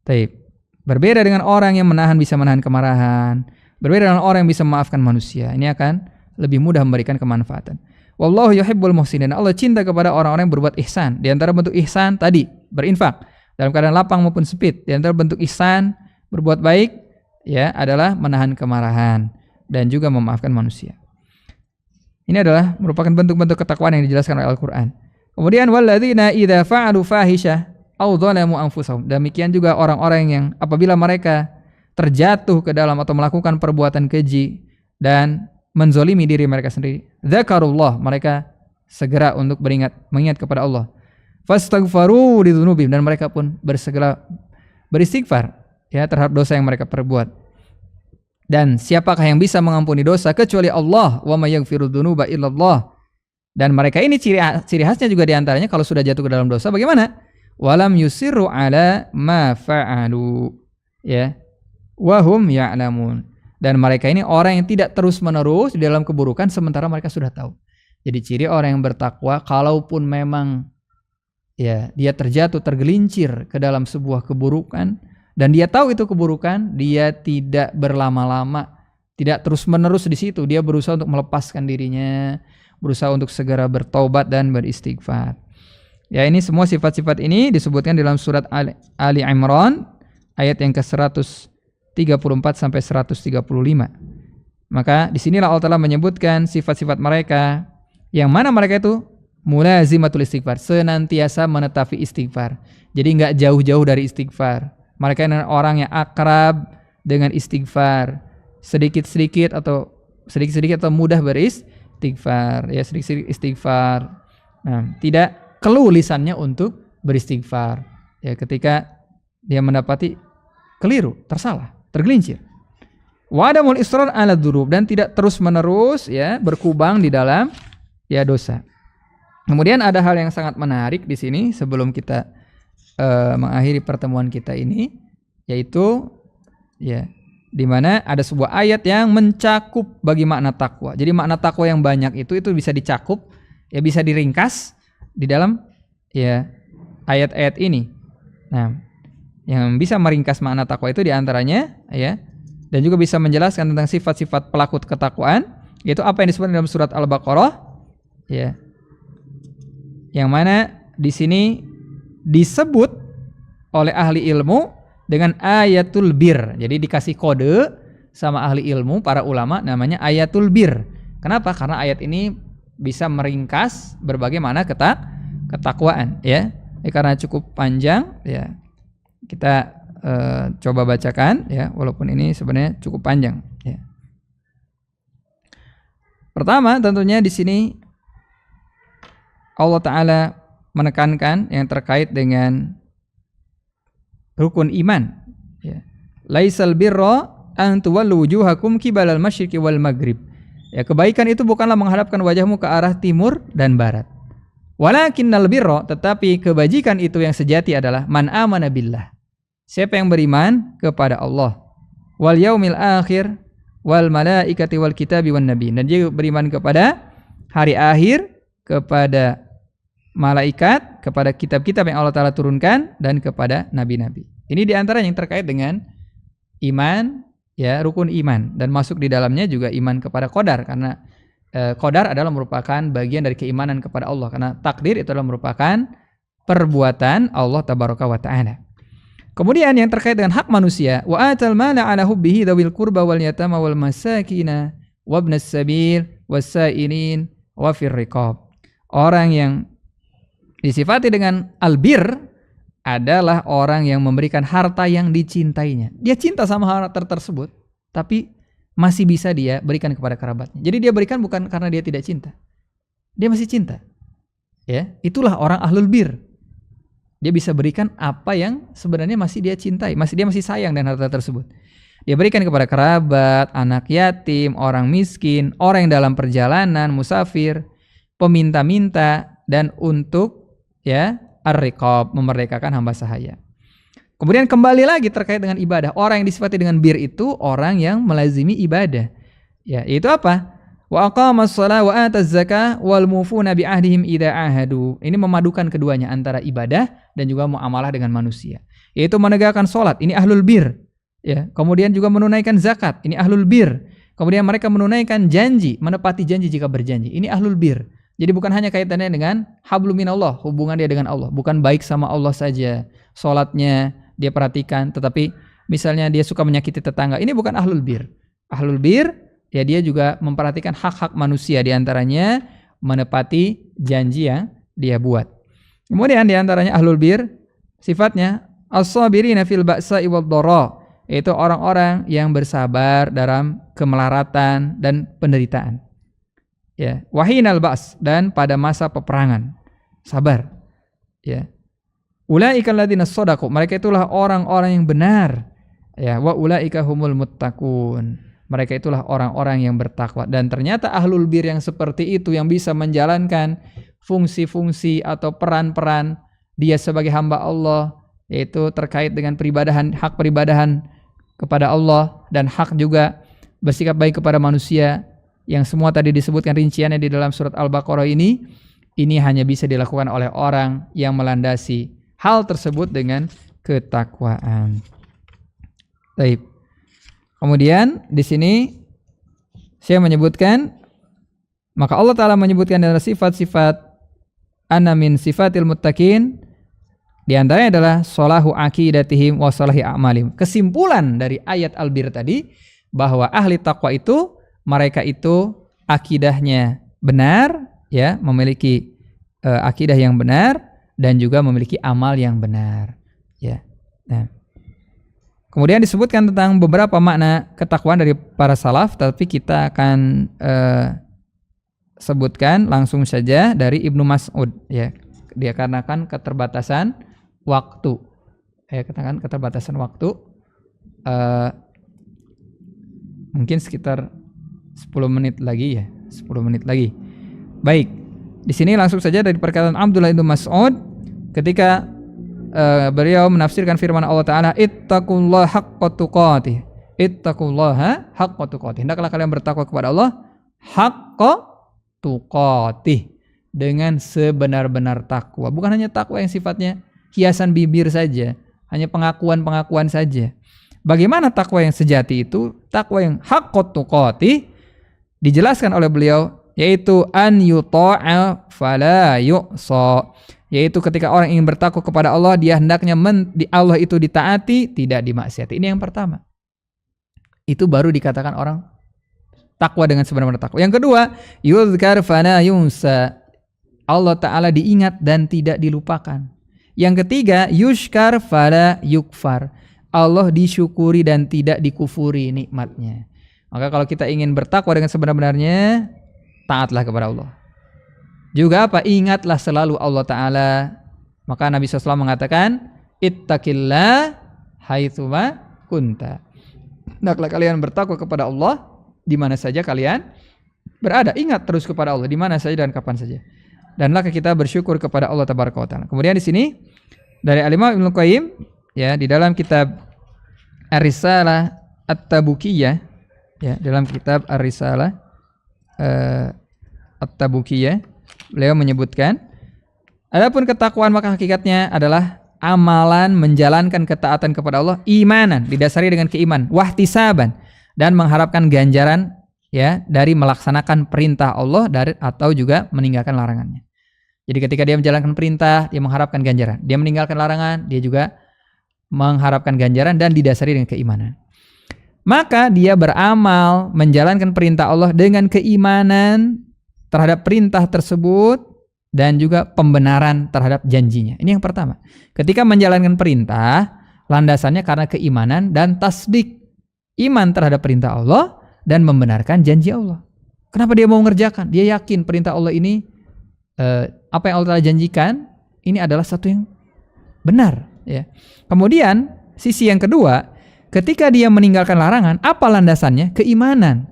Taib. Berbeda dengan orang yang bisa menahan kemarahan, berbeda dengan orang yang bisa memaafkan manusia. Ini akan lebih mudah memberikan kemanfaatan. Wallahu yuhibbul muhsinin. Allah cinta kepada orang-orang yang berbuat ihsan. Di antara bentuk ihsan tadi, berinfak dalam keadaan lapang maupun sempit. Di antara bentuk ihsan, berbuat baik, ya, adalah menahan kemarahan dan juga memaafkan manusia. Ini adalah merupakan bentuk-bentuk ketakwaan yang dijelaskan oleh Al-Quran. Kemudian walladzina idza fa'alu fahisyah aw dzalamu anfusahum. Demikian juga orang-orang yang apabila mereka terjatuh ke dalam atau melakukan perbuatan keji dan menzolimi diri mereka sendiri, dzakarullah, mereka segera untuk mengingat kepada Allah. Fastaghfaru lidzunubihim, dan mereka pun bersegera beristighfar ya terhadap dosa yang mereka perbuat. Dan siapakah yang bisa mengampuni dosa kecuali Allah? Wa may yaghfiru dzunuba illallah. Dan mereka ini ciri khasnya juga diantaranya kalau sudah jatuh ke dalam dosa bagaimana? Walam yusirru ala ma fa'alu, ya, wa hum ya'lamun. Dan mereka ini orang yang tidak terus-menerus di dalam keburukan sementara mereka sudah tahu. Jadi ciri orang yang bertakwa, kalaupun memang ya dia tergelincir ke dalam sebuah keburukan dan dia tahu itu keburukan, dia tidak berlama-lama, tidak terus-menerus di situ. Dia berusaha untuk melepaskan dirinya, berusaha untuk segera bertobat dan beristighfar. Ya, ini semua sifat-sifat ini disebutkan dalam surat Ali Imran ayat yang ke-134 sampai 135. Maka disinilah Allah Ta'ala menyebutkan sifat-sifat mereka, yang mana mereka itu mulazimatul istighfar, senantiasa menetapi istighfar. Jadi enggak jauh-jauh dari istighfar. Mereka adalah orang yang akrab dengan istighfar, sedikit-sedikit atau mudah beristighfar, ya, sedikit-sedikit istighfar. Nah, tidak keluh lisannya untuk beristighfar. Ya, ketika dia mendapati keliru, tersalah, tergelincir. Wa adamul israr 'ala dzunub, dan tidak terus-menerus ya berkubang di dalam ya dosa. Kemudian ada hal yang sangat menarik di sini sebelum kita mengakhiri pertemuan kita ini, yaitu ya di mana ada sebuah ayat yang mencakup bagi makna takwa. Jadi makna takwa yang banyak itu bisa dicakup, ya bisa diringkas di dalam ya ayat-ayat ini. Nah, yang bisa meringkas makna takwa itu diantaranya ya, dan juga bisa menjelaskan tentang sifat-sifat pelaku ketakwaan, yaitu apa yang disebut dalam surat Al-Baqarah ya. Yang mana di sini disebut oleh ahli ilmu dengan ayatul bir. Jadi dikasih kode sama ahli ilmu, para ulama, namanya ayatul bir. Kenapa? Karena ayat ini bisa meringkas berbagai makna ketakwaan ya. Karena cukup panjang ya. Kita coba bacakan ya, walaupun ini sebenarnya cukup panjang ya. Pertama, tentunya di sini Allah Ta'ala menekankan yang terkait dengan rukun iman ya. Laisal birra an tuwallu wujuhakum qibalal masyriqi wal maghrib. Ya, kebaikan itu bukanlah menghadapkan wajahmu ke arah timur dan barat. Walakinnal birra, tetapi kebajikan itu yang sejati adalah man amana billah. Siapa yang beriman kepada Allah, wal yaumil akhir, wal malaikati wal kitabi wan nabi, dan dia beriman kepada hari akhir, kepada malaikat, kepada kitab-kitab yang Allah Ta'ala turunkan, dan kepada nabi-nabi. Ini diantara yang terkait dengan iman, ya, rukun iman, dan masuk di dalamnya juga iman kepada qadar, karena qadar adalah merupakan bagian dari keimanan kepada Allah, karena takdir itu adalah merupakan perbuatan Allah Tabaraka wa Ta'ala. Kemudian yang terkait dengan hak manusia, wa atal mala ala hubbihi dzawil qurba wal yatama wal masakina wabnas sabil wasailin wa fir riqab. Orang yang disifati dengan albir adalah orang yang memberikan harta yang dicintainya. Dia cinta sama harta tersebut, tapi masih bisa dia berikan kepada kerabatnya. Jadi dia berikan bukan karena dia tidak cinta. Dia masih cinta. Ya, itulah orang ahlul bir. Dia bisa berikan apa yang sebenarnya masih dia cintai, dia masih sayang dengan harta tersebut. Dia berikan kepada kerabat, anak yatim, orang miskin, orang yang dalam perjalanan, musafir, peminta-minta, dan untuk ya ar-riqab, memerdekakan hamba sahaya. Kemudian kembali lagi terkait dengan ibadah. Orang yang disifati dengan bir itu orang yang melazimi ibadah. Ya, itu apa? Wa aqamas shalah wa ataz zakah wal mufuna bi ahdihim idza ahadu. Ini memadukan keduanya, antara ibadah dan juga muamalah dengan manusia. Yaitu menegakkan salat, ini ahlul bir. Ya, kemudian juga menunaikan zakat, ini ahlul bir. Kemudian mereka menunaikan janji, menepati janji jika berjanji. Ini ahlul bir. Jadi bukan hanya kaitannya dengan hablum minallah, hubungan dia dengan Allah, bukan baik sama Allah saja. Salatnya dia perhatikan, tetapi misalnya dia suka menyakiti tetangga, ini bukan ahlul bir. Ahlul bir ya dia juga memperhatikan hak-hak manusia, diantaranya menepati janji yang dia buat. Kemudian diantaranya ahlul bir sifatnya as-sabirina fil ba'sa'i wad dharra, yaitu orang-orang yang bersabar dalam kemelaratan dan penderitaan. Ya, wahinal ba's, dan pada masa peperangan sabar. Ya. Ulaika alladziina shadaqu, mereka itulah orang-orang yang benar. Ya, wa ulaika humul muttaqun. Mereka itulah orang-orang yang bertakwa. Dan ternyata ahlul bir yang seperti itu, yang bisa menjalankan fungsi-fungsi atau peran-peran dia sebagai hamba Allah, yaitu terkait dengan peribadahan, hak peribadahan kepada Allah, dan hak juga bersikap baik kepada manusia, yang semua tadi disebutkan rinciannya di dalam surat Al-Baqarah ini hanya bisa dilakukan oleh orang yang melandasi hal tersebut dengan ketakwaan. Baik. Kemudian di sini saya menyebutkan, maka Allah Ta'ala menyebutkan dalam sifat-sifat anna min sifatil muttaqin, di antaranya adalah solahu aqidatihim wa salahi a'malim. Kesimpulan dari ayat Al-Bir tadi, bahwa ahli takwa itu, mereka itu akidahnya benar, ya, memiliki akidah yang benar, dan juga memiliki amal yang benar, ya. Nah, kemudian disebutkan tentang beberapa makna ketakwaan dari para salaf, tapi kita akan sebutkan langsung saja dari Ibnu Mas'ud, ya. Dia karena kan keterbatasan waktu. Ya, katakan keterbatasan waktu. Mungkin sekitar 10 menit lagi ya, 10 menit lagi. Baik, di sini langsung saja dari perkataan Abdullah bin Mas'ud ketika beliau menafsirkan firman Allah Ta'ala, ittaqullaha haqqa tuqatih, ittaqullaha haqqa tuqatih, hendaklah kalian bertakwa kepada Allah haqqa tuqatih, dengan sebenar-benar takwa. Bukan hanya takwa yang sifatnya hiasan bibir saja, hanya pengakuan-pengakuan saja. Bagaimana takwa yang sejati itu? Takwa yang haqqat tuqatih dijelaskan oleh beliau, yaitu an yuta'a fala yu'sa, yaitu ketika orang ingin bertakwa kepada Allah, dia hendaknya Allah itu ditaati, tidak dimaksiati. Ini yang pertama. Itu baru dikatakan orang takwa dengan sebenar-benar takwa. Yang kedua, yuzkar fala yunsa, Allah Ta'ala diingat dan tidak dilupakan. Yang ketiga, yushkar fala yukfar, Allah disyukuri dan tidak dikufuri nikmatnya. Maka kalau kita ingin bertakwa dengan sebenar-benarnya, taatlah kepada Allah. Juga apa? Ingatlah selalu Allah Ta'ala. Maka Nabi SAW mengatakan, ittaqillah haitsuma kunta. Hendaklah kalian bertakwa kepada Allah di mana saja kalian berada. Ingat terus kepada Allah di mana saja dan kapan saja. Dan hendaklah kita bersyukur kepada Allah Tabaraka wa Ta'ala. Kemudian di sini dari Al-Imam Ibnu Qayyim, ya, di dalam kitab Ar-Risalah At-Tabukiyah, ya, dalam kitab Ar-Risalah At-Tabukiyah, beliau menyebutkan, adapun ketakwaan maka hakikatnya adalah amalan menjalankan ketaatan kepada Allah, imanan, didasari dengan keimanan, wahtisaban, dan mengharapkan ganjaran, ya, dari melaksanakan perintah Allah atau juga meninggalkan larangannya. Jadi ketika dia menjalankan perintah, dia mengharapkan ganjaran. Dia meninggalkan larangan, dia juga mengharapkan ganjaran dan didasari dengan keimanan. Maka dia beramal menjalankan perintah Allah dengan keimanan terhadap perintah tersebut dan juga pembenaran terhadap janjinya. Ini yang pertama. Ketika menjalankan perintah, landasannya karena keimanan dan tasdik. Iman terhadap perintah Allah dan membenarkan janji Allah. Kenapa dia mau mengerjakan? Dia yakin perintah Allah ini, apa yang Allah telah janjikan, ini adalah satu yang benar. Ya. Kemudian sisi yang kedua, ketika dia meninggalkan larangan, apa landasannya? Keimanan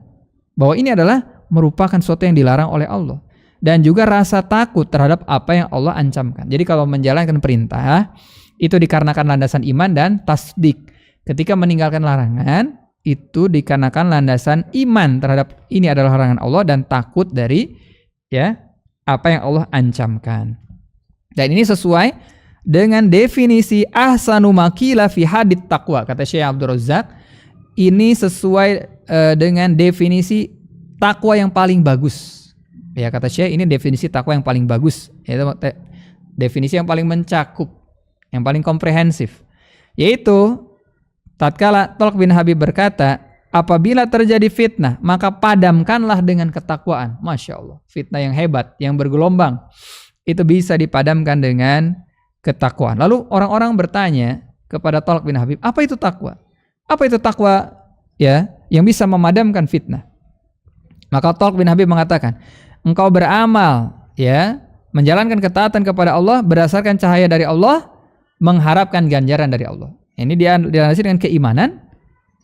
bahwa ini adalah merupakan sesuatu yang dilarang oleh Allah, dan juga rasa takut terhadap apa yang Allah ancamkan. Jadi kalau menjalankan perintah itu dikarenakan landasan iman dan tasdik. Ketika meninggalkan larangan itu dikarenakan landasan iman terhadap ini adalah larangan Allah dan takut dari, ya, apa yang Allah ancamkan. Dan ini sesuai dengan definisi ahsanu maqila fi hadit taqwa, kata Syekh Abdul Razak. Ini sesuai dengan definisi takwa yang paling bagus. Ya, kata Syekh, ini definisi takwa yang paling bagus, yaitu definisi yang paling mencakup, yang paling komprehensif, yaitu tatkala Thalq bin Habib berkata, apabila terjadi fitnah, maka padamkanlah dengan ketakwaan. Masya Allah, fitnah yang hebat, yang bergelombang, itu bisa dipadamkan dengan ketakwaan. Lalu orang-orang bertanya kepada Thalq bin Habib, apa itu takwa? Apa itu takwa, ya, yang bisa memadamkan fitnah? Maka Thalq bin Habib mengatakan, engkau beramal, ya, menjalankan ketaatan kepada Allah berdasarkan cahaya dari Allah, mengharapkan ganjaran dari Allah. Ini dilandasi dengan keimanan,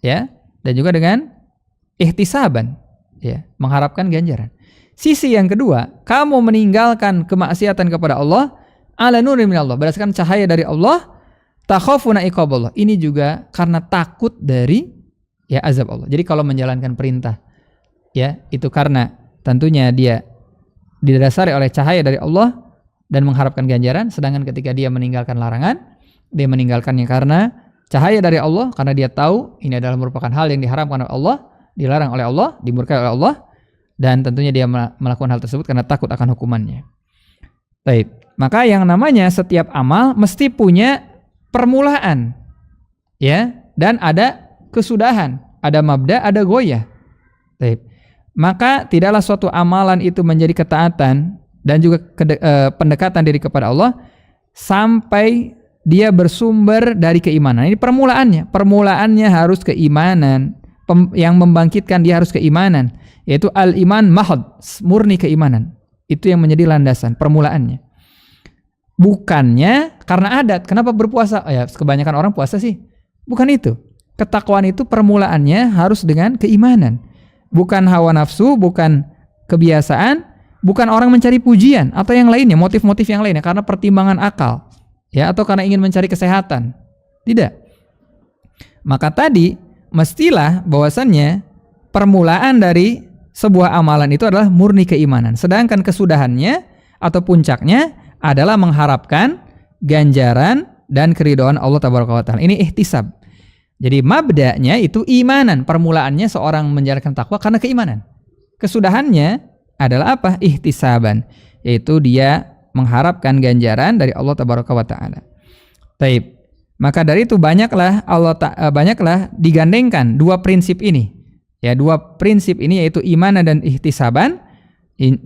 ya, dan juga dengan ihtisaban, ya, mengharapkan ganjaran. Sisi yang kedua, kamu meninggalkan kemaksiatan kepada Allah ala nurin minallah, berdasarkan cahaya dari Allah, takhafuna iqaballah. Ini juga karena takut dari, ya, azab Allah. Jadi kalau menjalankan perintah, ya, itu karena tentunya dia didasari oleh cahaya dari Allah dan mengharapkan ganjaran, sedangkan ketika dia meninggalkan larangan, dia meninggalkannya karena cahaya dari Allah, karena dia tahu ini adalah merupakan hal yang diharamkan oleh Allah, dilarang oleh Allah, dimurkai oleh Allah, dan tentunya dia melakukan hal tersebut karena takut akan hukumannya. Baik, maka yang namanya setiap amal mesti punya permulaan, ya, dan ada kesudahan, ada mabda, ada goyah. Baik, maka tidaklah suatu amalan itu menjadi ketaatan dan juga pendekatan diri kepada Allah sampai dia bersumber dari keimanan. Ini permulaannya. Permulaannya harus keimanan. Yang membangkitkan dia harus keimanan, yaitu al-iman mahad, murni keimanan. Itu yang menjadi landasan permulaannya. Bukannya karena adat. Kenapa berpuasa? Ya, kebanyakan orang puasa sih. Bukan itu. ketakwaan itu permulaannya harus dengan keimanan. Bukan hawa nafsu, bukan kebiasaan, bukan orang mencari pujian atau yang lainnya, motif-motif yang lainnya karena pertimbangan akal, ya, atau karena ingin mencari kesehatan. Tidak. Maka tadi mestilah bahwasannya permulaan dari sebuah amalan itu adalah murni keimanan. Sedangkan kesudahannya atau puncaknya adalah mengharapkan ganjaran dan keridhaan Allah Tabaraka wa Ta'ala. Ini ihtisab. Jadi mabda'nya itu imanan. Permulaannya seorang menjalankan takwa karena keimanan. Kesudahannya adalah apa? Ihtisaban. Yaitu dia mengharapkan ganjaran dari Allah Tabaraka wa Ta'ala. Taib. Maka dari itu banyaklah digandengkan dua prinsip ini. Ya, dua prinsip ini yaitu imanan dan ihtisaban.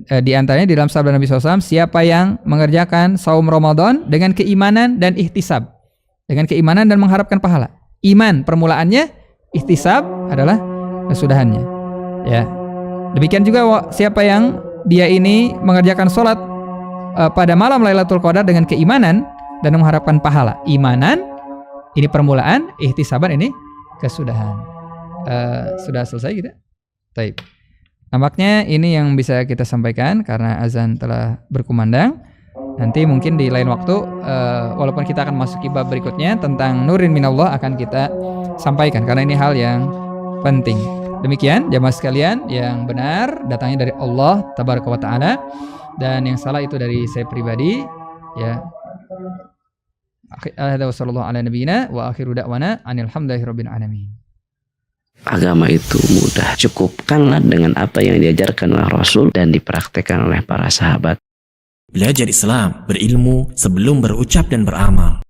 Di antaranya di dalam sabda Nabi SAW, siapa yang mengerjakan saum Ramadan dengan keimanan dan ihtisab, dengan keimanan dan mengharapkan pahala. Iman permulaannya, ihtisab adalah kesudahannya. Ya, demikian juga siapa yang dia ini mengerjakan sholat pada malam Lailatul Qadar dengan keimanan dan mengharapkan pahala. Imanan ini permulaan, ihtisaban ini kesudahan. Sudah selesai kita? Baik. Nampaknya ini yang bisa kita sampaikan karena azan telah berkumandang. Nanti mungkin di lain waktu, walaupun kita akan masuki bab berikutnya tentang nurin minallah akan kita sampaikan karena ini hal yang penting. Demikian jamaah sekalian, yang benar datangnya dari Allah Tabaraka wa Ta'ala dan yang salah itu dari saya pribadi. Ya. Wassallallahu ala nabiyina wa akhiru da'wana anil hamdulillahirabbil alamin. Agama itu mudah, cukupkanlah dengan apa yang diajarkan oleh Rasul dan dipraktekkan oleh para sahabat. Belajar Islam, berilmu sebelum berucap dan beramal.